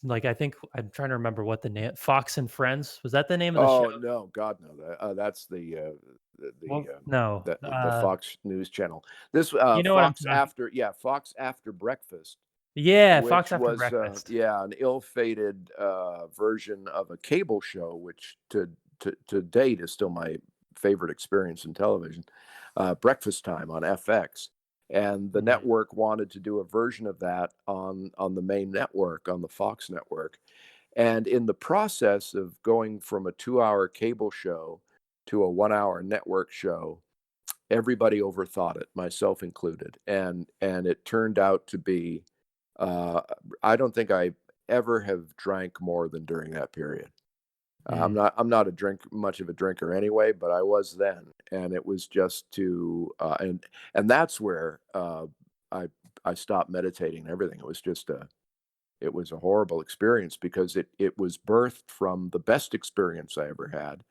like I think I'm trying to remember what the name Fox and Friends, was that the name of the show? Oh no, God no! That's Well, no. the Fox News channel. This You know what I'm Fox talking. after yeah Fox After Breakfast, Yeah, Fox which After was Breakfast. yeah an ill-fated version of a cable show, which to date is still my favorite experience in television. Breakfast Time on FX, and the Mhm. network wanted to do a version of that on the main network, on the Fox network. And in the process of going from a 2-hour cable show to a 1-hour network show, everybody overthought it, myself included, and it turned out to be. Uh, I don't think I ever have drank more than during that period. Mm. I'm not a drink much of a drinker anyway, but I was then, and it was just to and that's where I I stopped meditating and everything. It was a horrible experience because it was birthed from the best experience I ever had,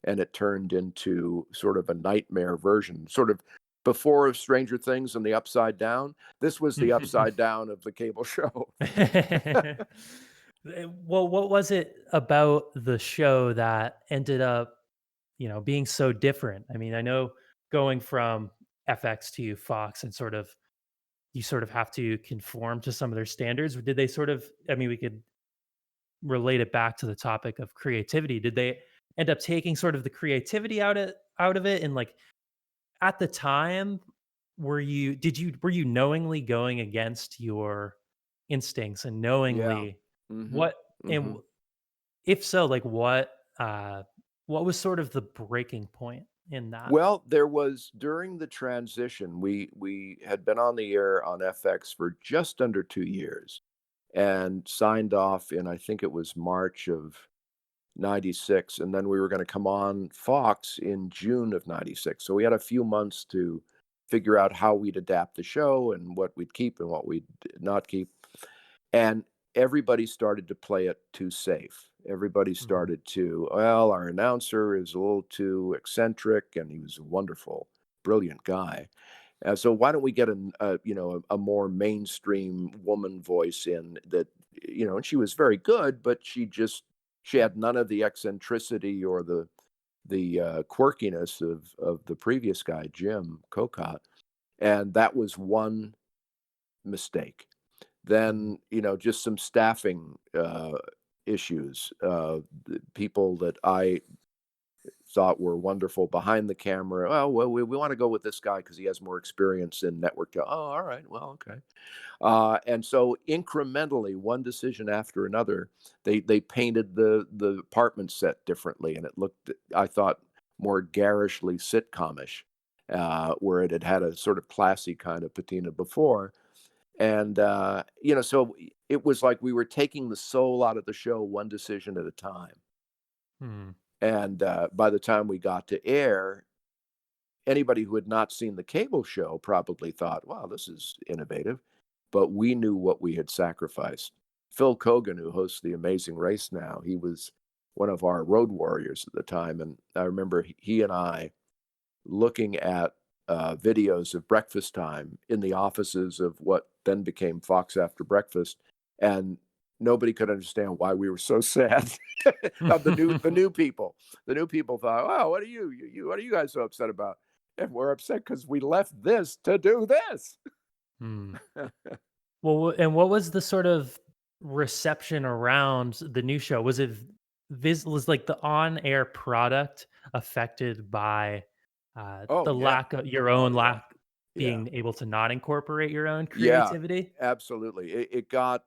and it turned into sort of a nightmare version, sort of before Stranger Things and the Upside Down. This was the upside down of the cable show. Well, what was it about the show that ended up, being so different? I mean, I know going from FX to Fox and you sort of have to conform to some of their standards. Did they sort of, I mean, we could relate it back to the topic of creativity. Did they end up taking sort of the creativity out of it? And like at the time, were you knowingly going against your instincts and Yeah. knowingly Mhm. what and Mhm. if so, like what was sort of the breaking point in that? Well, there was during the transition, we had been on the air on FX for just under 2 years and signed off in, I think it was March of '96, and then we were gonna come on Fox in June of '96. So we had a few months to figure out how we'd adapt the show and what we'd keep and what we'd not keep. And everybody started to play it too safe. Everybody Mhm, started to, well, our announcer is a little too eccentric, and he was a wonderful, brilliant guy. So why don't we get a more mainstream woman voice in that, and she was very good, but she had none of the eccentricity or the quirkiness of the previous guy, Jim Cocott, and that was one mistake. mhm, Then, just some staffing, issues, the people that I thought were wonderful behind the camera, "Oh, well, we wanna go with this guy because he has more experience in network oh, alright, well, okay." And so incrementally, one decision after another, they painted the apartment set differently, and it looked, I thought, more garishly sitcomish, where it had had a sort of classy kind of patina before. And, so it was like we were taking the soul out of the show one decision at a time. mhm, And by the time we got to air, anybody who had not seen the cable show probably thought, wow, this is innovative. But we knew what we had sacrificed. Phil Kogan, who hosts The Amazing Race now, he was one of our road warriors at the time. And I remember he and I looking at videos of breakfast time in the offices of what then became Fox After Breakfast, and nobody could understand why we were so sad. Of the new people, the new people thought, "Oh, what are what are you guys so upset about?" And we're upset because we left this to do this. mm. Well, and what was the sort of reception around the new show? Was it was like the on-air product affected by Oh the yeah, lack of your oh own yeah, lack yeah. being able to not incorporate your own Yeah, creativity? absolutely. It got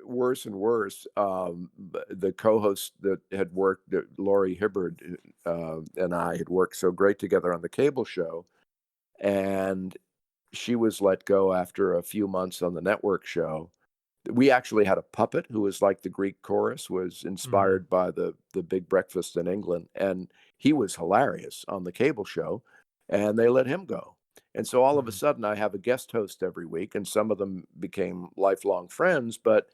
worse and worse. The co-host that had worked, Laurie Hibbard, and I had worked so great together on the cable show, and she was let go after a few months on the network show. We actually had a puppet who was like the Greek chorus, was Mhm, inspired by the Big Breakfast in England, and he was hilarious on the cable show, and they let him go. And so all of a mhm, sudden, I have a guest host every week, and some of them became lifelong friends, but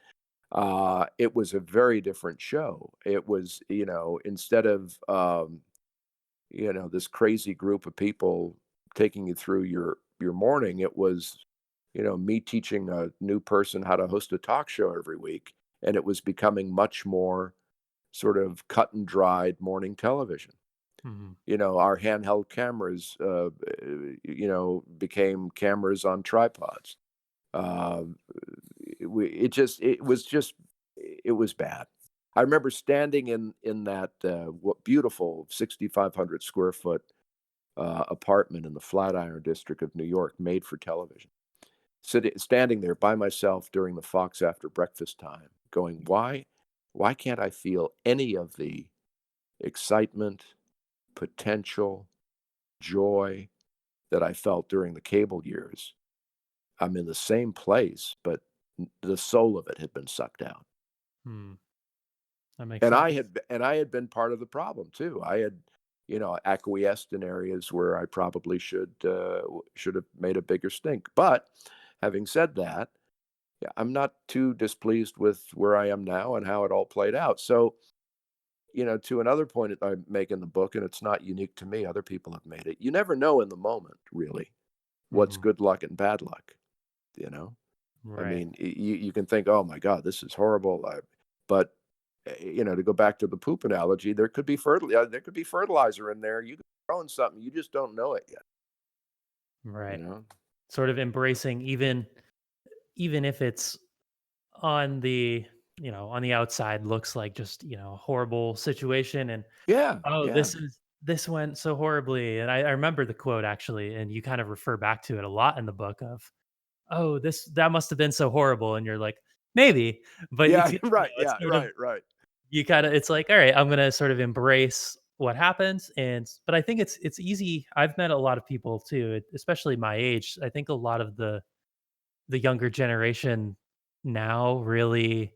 it was a very different show. It was, instead of this crazy group of people taking you through your morning, it was, me teaching a new person how to host a talk show every week, and it was becoming much more sort of cut and dried morning television. mhm, Our handheld cameras, became cameras on tripods. Uh, it was bad. I remember standing in that what beautiful 6,500 square foot apartment in the Flatiron district of New York, made for television. Standing there by myself during the Fox After Breakfast time, going, why can't I feel any of the excitement, potential, joy that I felt during the cable years? I'm in the same place, but the soul of it had been sucked out. mm. That makes And sense. I had been part of the problem too. I had acquiesced in areas where I probably should have made a bigger stink. But having said that, yeah, I'm not too displeased with where I am now and how it all played out. So, to another point that I make in the book, and it's not unique to me, other people have made it. You never know in the moment, really, what's Mhm. good luck and bad luck, you know? I Right. mean, you can think, "Oh my god, this is horrible," but, to go back to the poop analogy, there could be fertilizer in there. You could be growing something, you just don't know it yet, you Right. know? Sort of embracing even if it's on the on the outside looks like just a horrible situation, and Yeah, oh, yeah, this went so horribly. And I remember the quote actually, and you kind of refer back to it a lot in the book of, oh, that must have been so horrible. And you're like, maybe, but yeah, right, it's yeah, sort of, right, right, you kind of, it's like, all right, I'm gonna sort of embrace what happens. But I think it's easy. I've met a lot of people too, especially my age. I think a lot of the younger generation now really,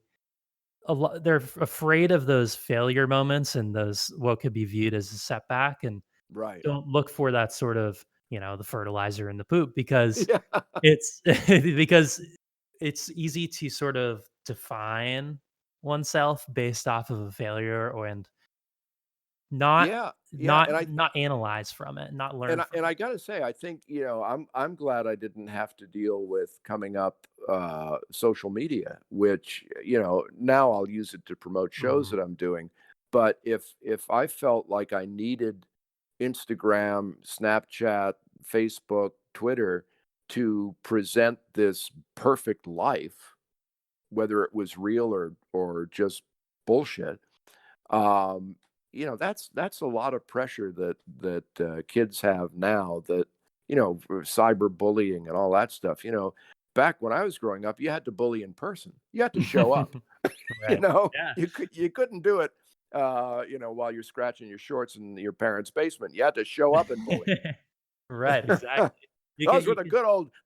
they're afraid of those failure moments and those what could be viewed as a setback, and right. don't look for that sort of, the fertilizer in the poop, because Yeah, it's because it's easy to sort of define oneself based off of a failure, and not yeah, yeah, not not analyze from it, not learn from and it. I gotta say, I think, I'm glad I didn't have to deal with coming up, social media, which, now I'll use it to promote shows Mhm. that I'm doing. But if I felt like I needed Instagram, Snapchat, Facebook, Twitter to present this perfect life, whether it was real or just bullshit, um, that's a lot of pressure that kids have now, that, for cyberbullying and all that stuff. Back when I was growing up, you had to bully in person. You had to show up. Right. Yeah. You couldn't do it, while you're scratching your shorts in your parents' basement. You had to show up and bully. Right, exactly. Those were You can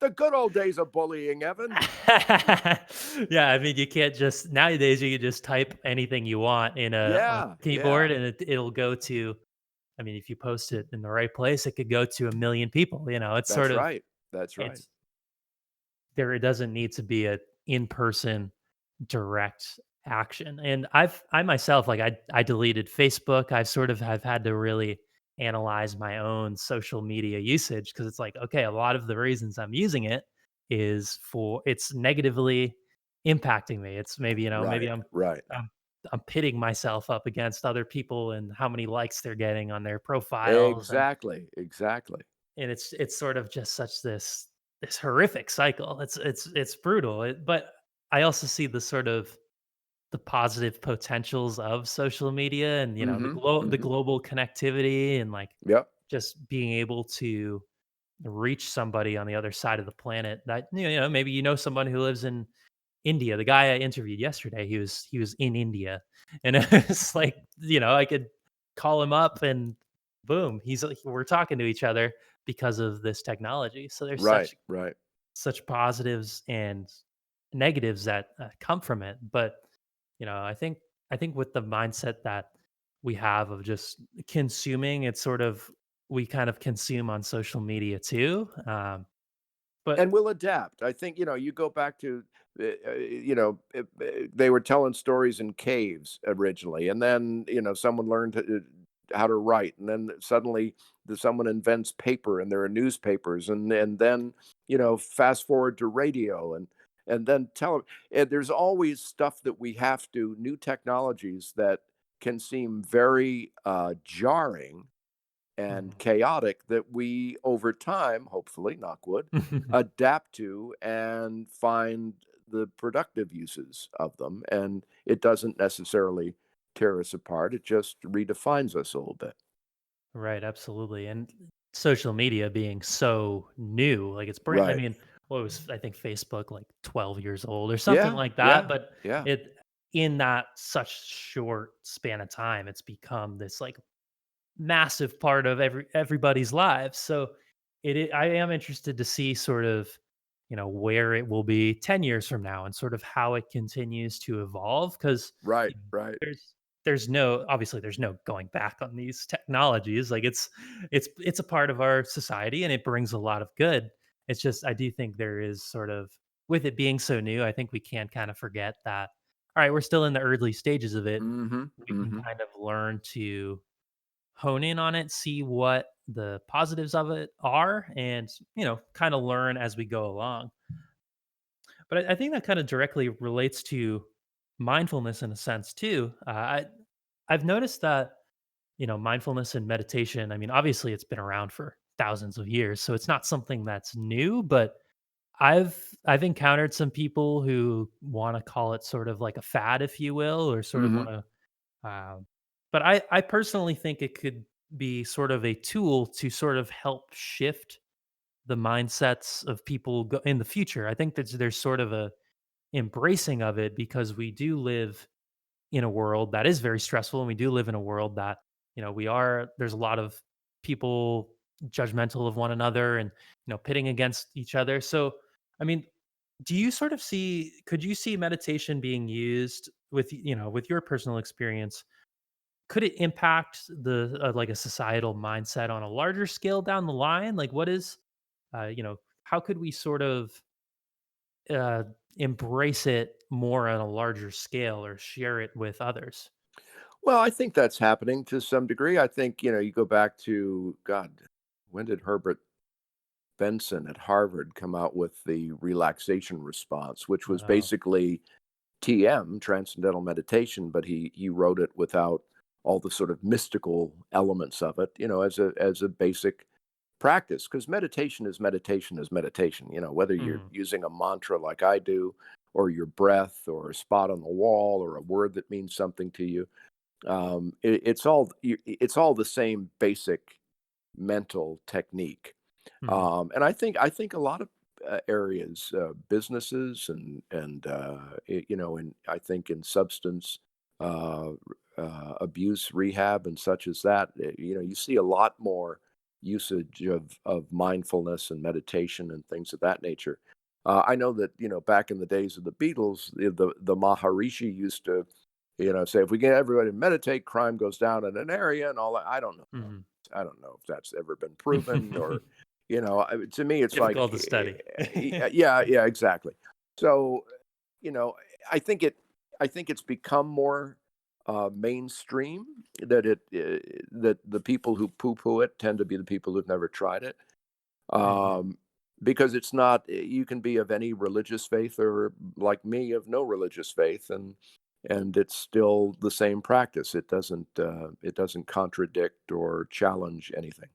the good old days of bullying, Evan. Yeah, I mean, you can't just nowadays, you can just type anything you want on Yeah, a yeah. keyboard, and it'll go to, I mean, if you post it in the right place, it could go to a million people, it's sort That's of, right. That's right. it's there, it doesn't need to be a in-person direct action. And I myself, like, I deleted Facebook. I've sort of have had to really analyze my own social media usage, because it's like, okay, a lot of the reasons I'm using it is for it's negatively impacting me. It's maybe, maybe Right, right. I'm I'm pitting myself up against other people and how many likes they're getting on their profiles, Exactly, exactly. and it's sort of just such this horrific cycle. It's brutal. But I also see the sort of the positive potentials of social media, and Mhm, the mhm. global connectivity, and like Yep, just being able to reach somebody on the other side of the planet, that maybe someone who lives in India. The guy I interviewed yesterday, he was in India, and it's like, I could call him up and boom, he's like, we're talking to each other because of this technology. So there's right, right. such positives and negatives that come from it. But I think with the mindset that we have of just consuming, it's sort of, we kind of consume on social media too. But And we'll adapt. I think, you go back to, they were telling stories in caves originally, and then, someone learned how to write, and then suddenly someone invents paper, and there are newspapers, and then, fast forward to radio, and then and there's always stuff that we have to new technologies that can seem very jarring and chaotic, that we over time, hopefully, knock wood, adapt to and find the productive uses of them. And it doesn't necessarily tear us apart, it just redefines us a little bit. Right, absolutely. And social media being so new, like it's brand, I Right. mean, what was, I think Facebook like 12 years old or something Yeah. like that, Yeah. but Yeah. it in that such short span of time, it's become this like massive part of everybody's lives. So I am interested to see sort of, where it will be 10 years from now, and sort of how it continues to evolve, because Right. Right. there's there's no obviously there's no going back on these technologies. Like it's a part of our society and it brings a lot of good. It's just I do think there is sort of with it being so new, I think we can kind of forget that all right, we're still in the early stages of it. Mhm, We can mhm, kind of learn to hone in on it, see what the positives of it are, and kind of learn as we go along. But I think that kind of directly relates to mindfulness in a sense too. I've noticed that mindfulness and meditation. I mean, obviously, it's been around for thousands of years, so it's not something that's new. But I've encountered some people who want to call it sort of like a fad, if you will, or sort of mhm. want to. But I personally think it could be sort of a tool to sort of help shift the mindsets of people in the future. I think that there's sort of a embracing of it because we do live in a world that is very stressful and we do live in a world that there's a lot of people judgmental of one another and pitting against each other. So I mean, do you sort of see could you see meditation being used with with your personal experience, could it impact the like a societal mindset on a larger scale down the line? Like what is how could we sort of uh, embrace it more on a larger scale or share it with others? Well, I think that's happening to some degree. I think, you go back to God, when did Herbert Benson at Harvard come out with the relaxation response, which was Oh. basically TM, transcendental meditation, but he wrote it without all the sort of mystical elements of it, as a basic practice. Because meditation is meditation is meditation. Whether you're Mhm. using a mantra like I do, or your breath, or a spot on the wall, or a word that means something to you. It's all the same basic mental technique. Mhm. And I think a lot of areas, businesses and I think in substance uh, abuse rehab and such as that, you see a lot more usage of mindfulness and meditation and things of that nature. I know that back in the days of the Beatles, the Maharishi used to say if we get everybody to meditate, crime goes down in an area and all that. Mhm. I don't know if that's ever been proven or, to me, it's like, Difficult to study. yeah, yeah, exactly. So, you know, I think it, I think it's become more mainstream that the people who poo-poo it tend to be the people who've never tried it. Mhm. Um, because it's not, you can be of any religious faith or like me of no religious faith, and it's still the same practice. It doesn't contradict or challenge anything.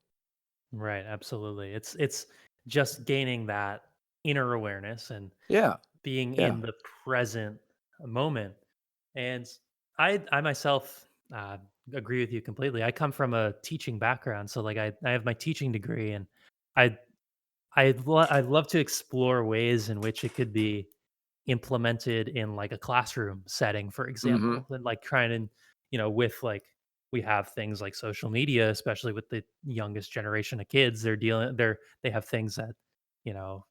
Right, absolutely. It's just gaining that inner awareness and Yeah, being yeah. in the present moment. And I myself agree with you completely. I come from a teaching background, so like I have my teaching degree, and I I'd love to explore ways in which it could be implemented in like a classroom setting, for Mhm. example, and like trying to, with like we have things like social media, especially with the youngest generation of kids, they have things that, you know,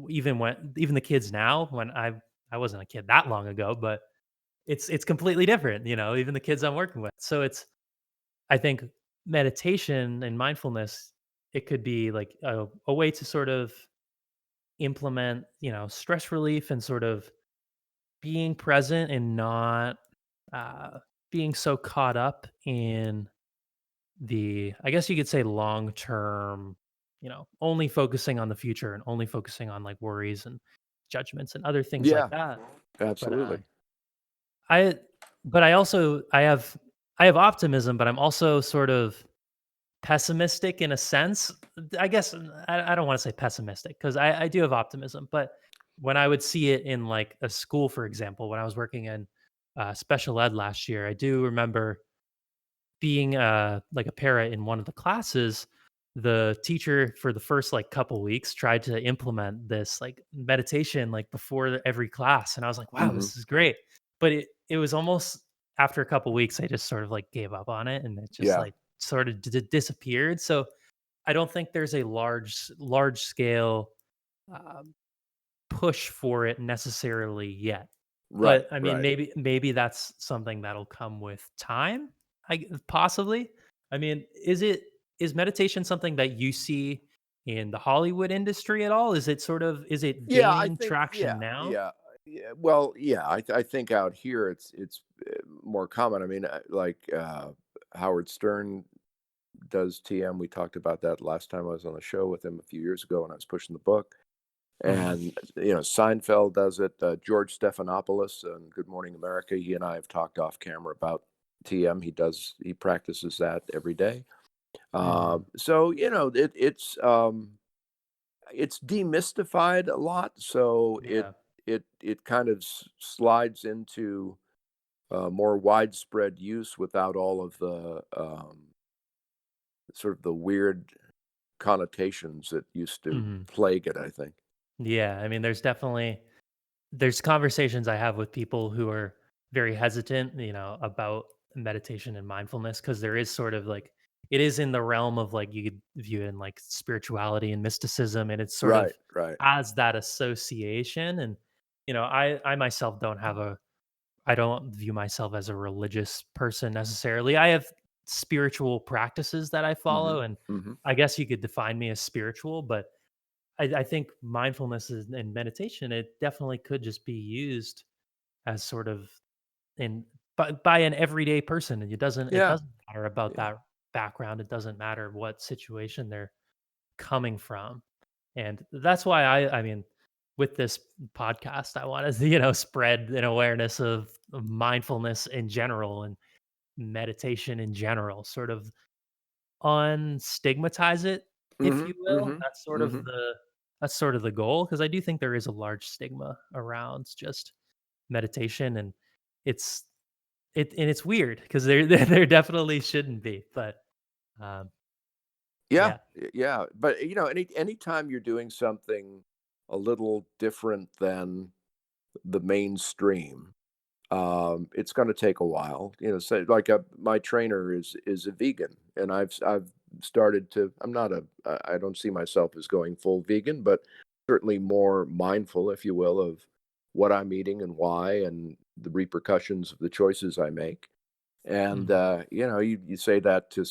even the kids now, when I wasn't a kid that long ago, but it's completely different, even the kids I'm working with. So I think meditation and mindfulness, it could be like a way to sort of implement, stress relief and sort of being present and not uh, being so caught up in the, I guess you could say, long term, only focusing on the future and only focusing on like worries and judgments and other things like Yeah, that. But absolutely. I, but I also, I have optimism, but I'm also sort of pessimistic in a sense. I guess I don't want to say pessimistic because I do have optimism, but when I would see it in like a school, for example, when I was working in special ed last year, I do remember being like a para in one of the classes. The teacher for the first like couple weeks tried to implement this like meditation like before every class, and I was like, wow, Mhm. this is great. But it was almost after a couple weeks, I just sort of like gave up on it, and it just Yeah. like sort of disappeared. So I don't think there's a large scale um, push for it necessarily yet. Right, But, I mean, right. maybe that's something that'll come with time, possibly? I mean, is meditation something that you see in the Hollywood industry at all? Is it Yeah, I gaining think traction now? yeah. Well, yeah, I think out here it's more common. I mean, Howard Stern does TM. We talked about that last time I was on the show with him a few years ago when I was pushing the book. Mhm. And Seinfeld does it. George Stephanopoulos on Good Morning America. He and I have talked off camera about TM. He practices that every day. Mhm. So it's demystified a lot. So Yeah. it kind of slides into more widespread use without all of the sort of the weird connotations that used to Mhm. plague it, I think. Yeah, I mean, there's conversations I have with people who are very hesitant, about meditation and mindfulness because there is sort of like it is in the realm of like you could view it in like spirituality and mysticism, and it's sort Right, of right. has that association. And I myself I don't view myself as a religious person necessarily. I have spiritual practices that I Mhm, follow, and mhm. I guess you could define me as spiritual, but I think and meditation, it definitely could just be used as sort of in by an everyday person, and it Yeah, doesn't matter about yeah. that background. It doesn't matter what situation they're coming from, and that's why I mean, with this podcast, I want to spread an awareness of mindfulness in general and meditation in general, sort of unstigmatize it, if you Mhm, will. mhm, mhm. That's sort of the goal, because I do think there is a large stigma around just meditation, and it's it's weird because there definitely shouldn't be, but um, Yeah, yeah. yeah, but, anytime you're doing something a little different than the mainstream, it's gonna take a while, say, like, my trainer is a vegan, and I've started to I'm not I don't see myself as going full vegan, but certainly more mindful, if you will, of what I'm eating and why and the repercussions of the choices I make. And, Mhm. you say that to,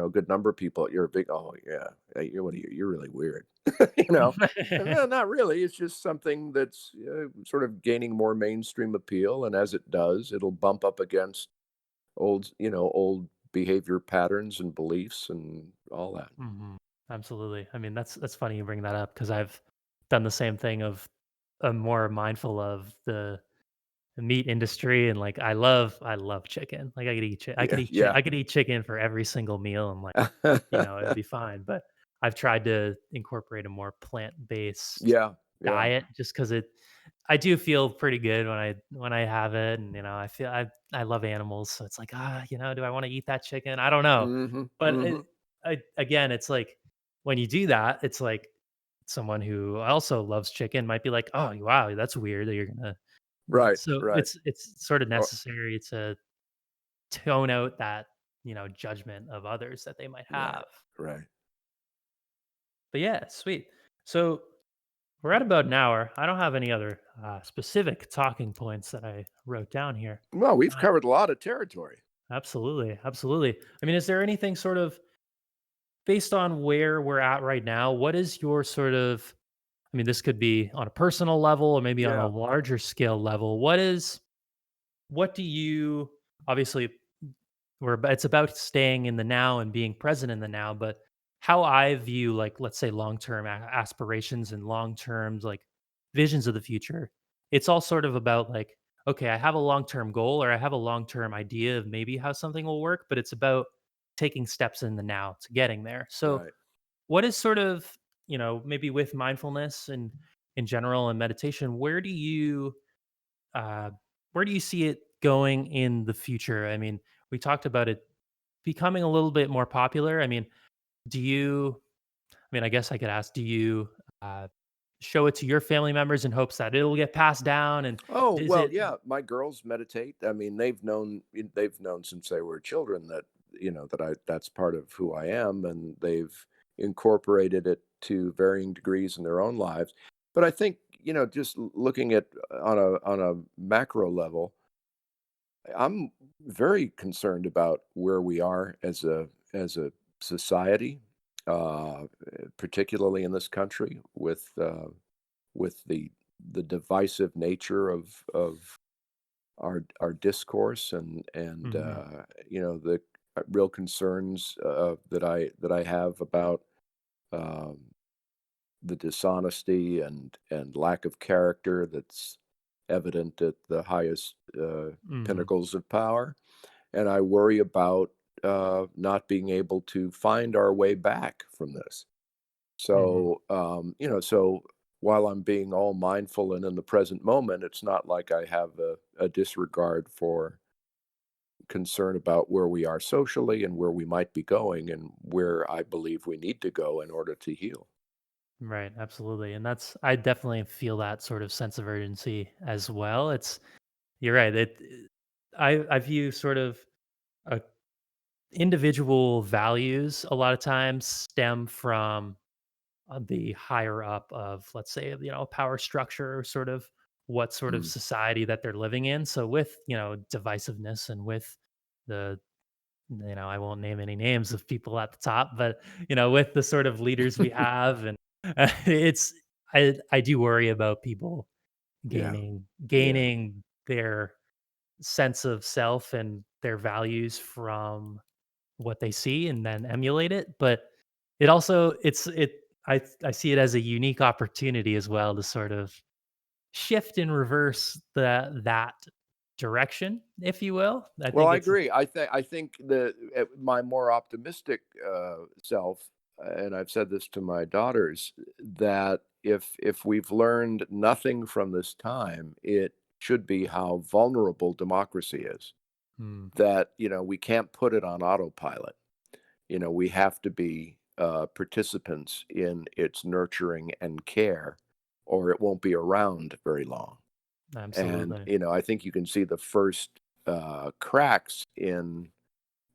a good number of people, "You're a big." "Oh, yeah. Hey, what are you? You're really weird." You know? And no, not really. It's just something that's, sort of gaining more mainstream appeal, and as it does, it'll bump up against old behavior patterns and beliefs and all that. Mhm. Absolutely. I mean, that's funny you bring that up because I've done the same thing of I'm more mindful of the meat industry, and like I love chicken. Like Yeah, yeah. I could eat chicken for every single meal, and like, it'd be fine. But I've tried to incorporate a more plant-based Yeah, yeah. diet just because I do feel pretty good when I have it, and I love animals, so it's like, do I want to eat that chicken? I don't know. Mhm, But mhm. again, it's like when you do that, it's like someone who also loves chicken might be like, "Oh, wow, that's weird that you're gonna." Right, So right. it's sort of Or necessary to tone out that, judgment of others that they might right, have. right. But yeah, sweet. So we're at about an hour. I don't have any other specific talking points that I wrote down here. Well, we've Uh, covered a lot of territory. Absolutely, absolutely. I mean, is there anything sort of based on where we're at right now? What is your sort of? I mean, this could be on a personal level or maybe on a Yeah. larger scale level. What do you obviously it's about staying in the now and being present in the now, but how I view, like, let's say long-term aspirations and long-term like visions of the future, it's all sort of about like, okay, I have a long-term goal or I have a long-term idea of maybe how something will work, but it's about taking steps in the now to getting there. So Right. what is sort of, maybe with mindfulness and in general and meditation, uh where do you see it going in the future? I mean, we talked about it becoming a little bit more popular. I mean, do you I guess I could ask, do you uh show it to your family members in hopes that it'll get passed down, and Oh, is well, it yeah, my girls meditate. I mean, they've known since they were children that, that's part of who I am, and they've incorporated it to varying degrees in their own lives. But I think, just looking at on a macro level, I'm very concerned about where we are as a society, particularly in this country, with the divisive nature of our discourse, and Hmm. the real concerns that I have about um, the dishonesty and lack of character that's evident at the highest Hmm. pinnacles of power, and I worry about not being able to find our way back from this. Hmm. So while I'm being all mindful and in the present moment, it's not like I have a disregard for concern about where we are socially and where we might be going and where I believe we need to go in order to heal. Right, absolutely. And I definitely feel that sort of sense of urgency as well. You're right. I view sort of uh, individual values a lot of times stem from the higher up of, let's say, power structure, or sort of what sort of Mm. society that they're living in. So with, divisiveness, and with the, I won't name any names of people at the top, but, with the sort of leaders we have, and it's, I do worry about people Yeah, yeah. gaining their sense of self and their values from what they see and then emulate it. But it also I see it as a unique opportunity as well to sort of shift and reverse that direction, if you will. I Well, think I it's agree. I think that my more optimistic self, and I've said this to my daughters, that if we've learned nothing from this time, it should be how vulnerable democracy is. Hmm, That we can't put it on autopilot. We have to be participants in its nurturing and care, or it won't be around very long. And absolutely. I think you can see the first cracks in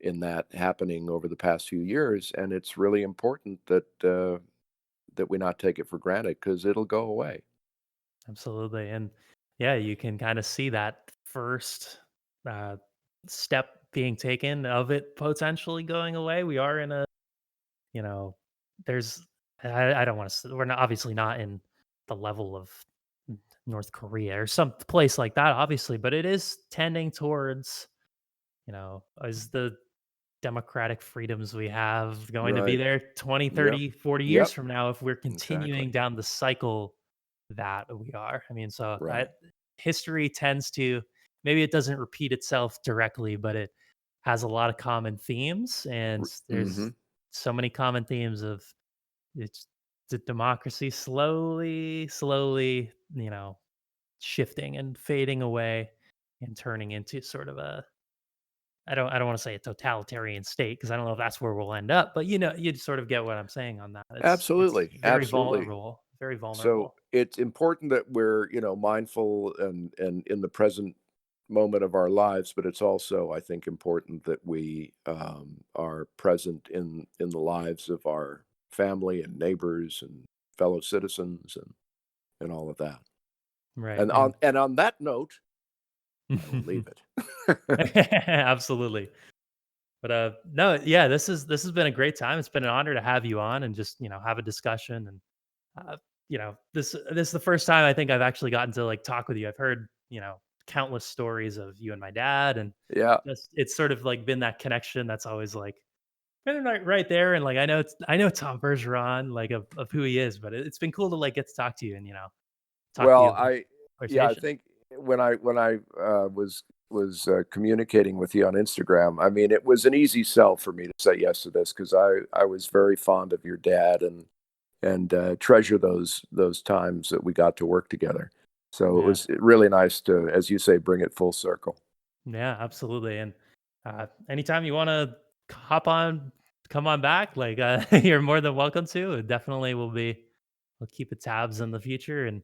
that happening over the past few years, and it's really important that we not take it for granted because it'll go away. Absolutely. And yeah, you can kind of see that first uh, step being taken of it potentially going away. We are in a, you know, there's, I don't want to, we're not, obviously not in the level of North Korea or some place like that, obviously, but it is tending towards, is the democratic freedoms we have going to be Right. there 20, Yep. 30, 40 years Yep. from now if we're continuing Exactly. down the cycle that we are. I mean, Right. history tends to, maybe it doesn't repeat itself directly, but it has a lot of common themes, and Mm-hmm. there's so many common themes of it's the democracy slowly, shifting and fading away and turning into sort of a, I don't want to say a totalitarian state, because I don't know if that's where we'll end up, but you sort of get what I'm saying on that. It's Absolutely. very Absolutely. vulnerable, very So vulnerable. it's important that we're, mindful and in the present moment of our lives, but it's also, I think, important that we are present in the lives of our family and neighbors and fellow citizens and all of that. Right. And on that note, I will leave it. Absolutely. But no, yeah, this has been a great time. It's been an honor to have you on and just, have a discussion. And this is the first time I think I've actually gotten to like talk with you. I've heard, countless stories of you and my dad, and Yeah. just it's sort of like been that connection that's always like been right there. And like I know Tom Bergeron, like of who he is, but it's been cool to like get to talk to you and, talk to Well, you about yeah, I conversation. think when I was communicating with you on Instagram, I mean, it was an easy sell for me to say yes to this because I was very fond of your dad and treasure those times that we got to work together. So it Yeah. was really nice to, as you say, bring it full circle. Yeah, absolutely. And anytime you want to hop on, come on back, like you're more than welcome to. It definitely will be. We'll keep the tabs in the future and,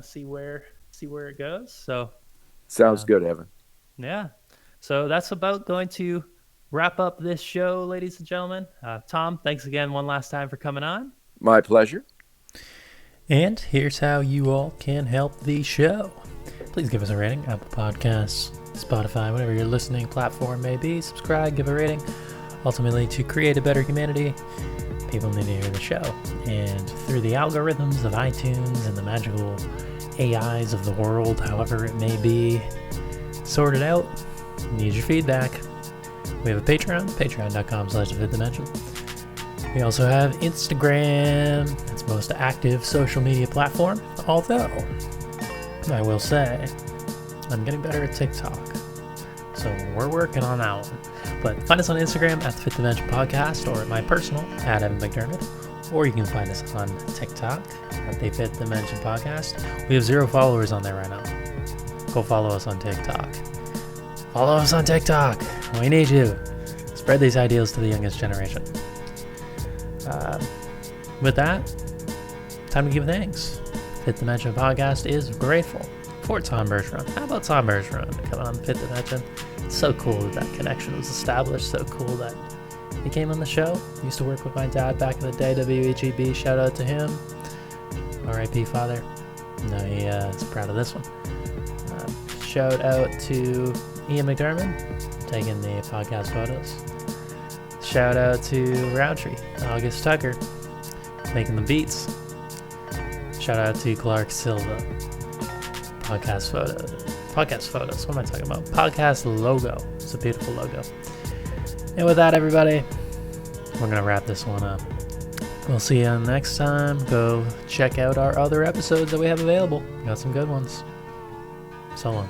see where it goes. So Sounds um, good, Evan. yeah, so that's about going to wrap up this show, ladies and gentlemen. Tom, thanks again one last time for coming on. My pleasure. And here's how you all can help the show. Please give us a rating, Apple Podcasts, Spotify, whatever your listening platform may be. Subscribe, give a rating. Ultimately, to create a better humanity, people need to hear the show. And through the algorithms of iTunes and the magical AIs of the world, however it may be sorted out, need your feedback. We have a Patreon, patreon.com/thefifthdimension. We also have Instagram. It's the most active social media platform. Although, I will say, I'm getting better at TikTok. So we're working on that one. But find us on Instagram at the Fifth Dimension Podcast, or at my personal, at Evan McDermott. Or you can find us on TikTok at the Fifth Dimension Podcast. We have 0 followers on there right now. Go follow us on TikTok. Follow us on TikTok. We need you. Spread these ideals to the youngest generation. With that, time to give thanks. Fifth Dimension Podcast is grateful for Tom Bergeron. How about Tom Bergeron coming on the Fifth Dimension? It's so cool that connection was established. So cool that he came on the show. Used to work with my dad back in the day, WHEB. Shout out to him. R.I.P. Father. No, he is proud of this one. Shout out to Ian McDermott taking the podcast photos. Shout out to Roundtree, August Tucker, making the beats. Shout out to Clark Silva, podcast photos. What am I talking about? Podcast logo. It's a beautiful logo. And with that, everybody, we're going to wrap this one up. We'll see you next time. Go check out our other episodes that we have available. We got some good ones. So long.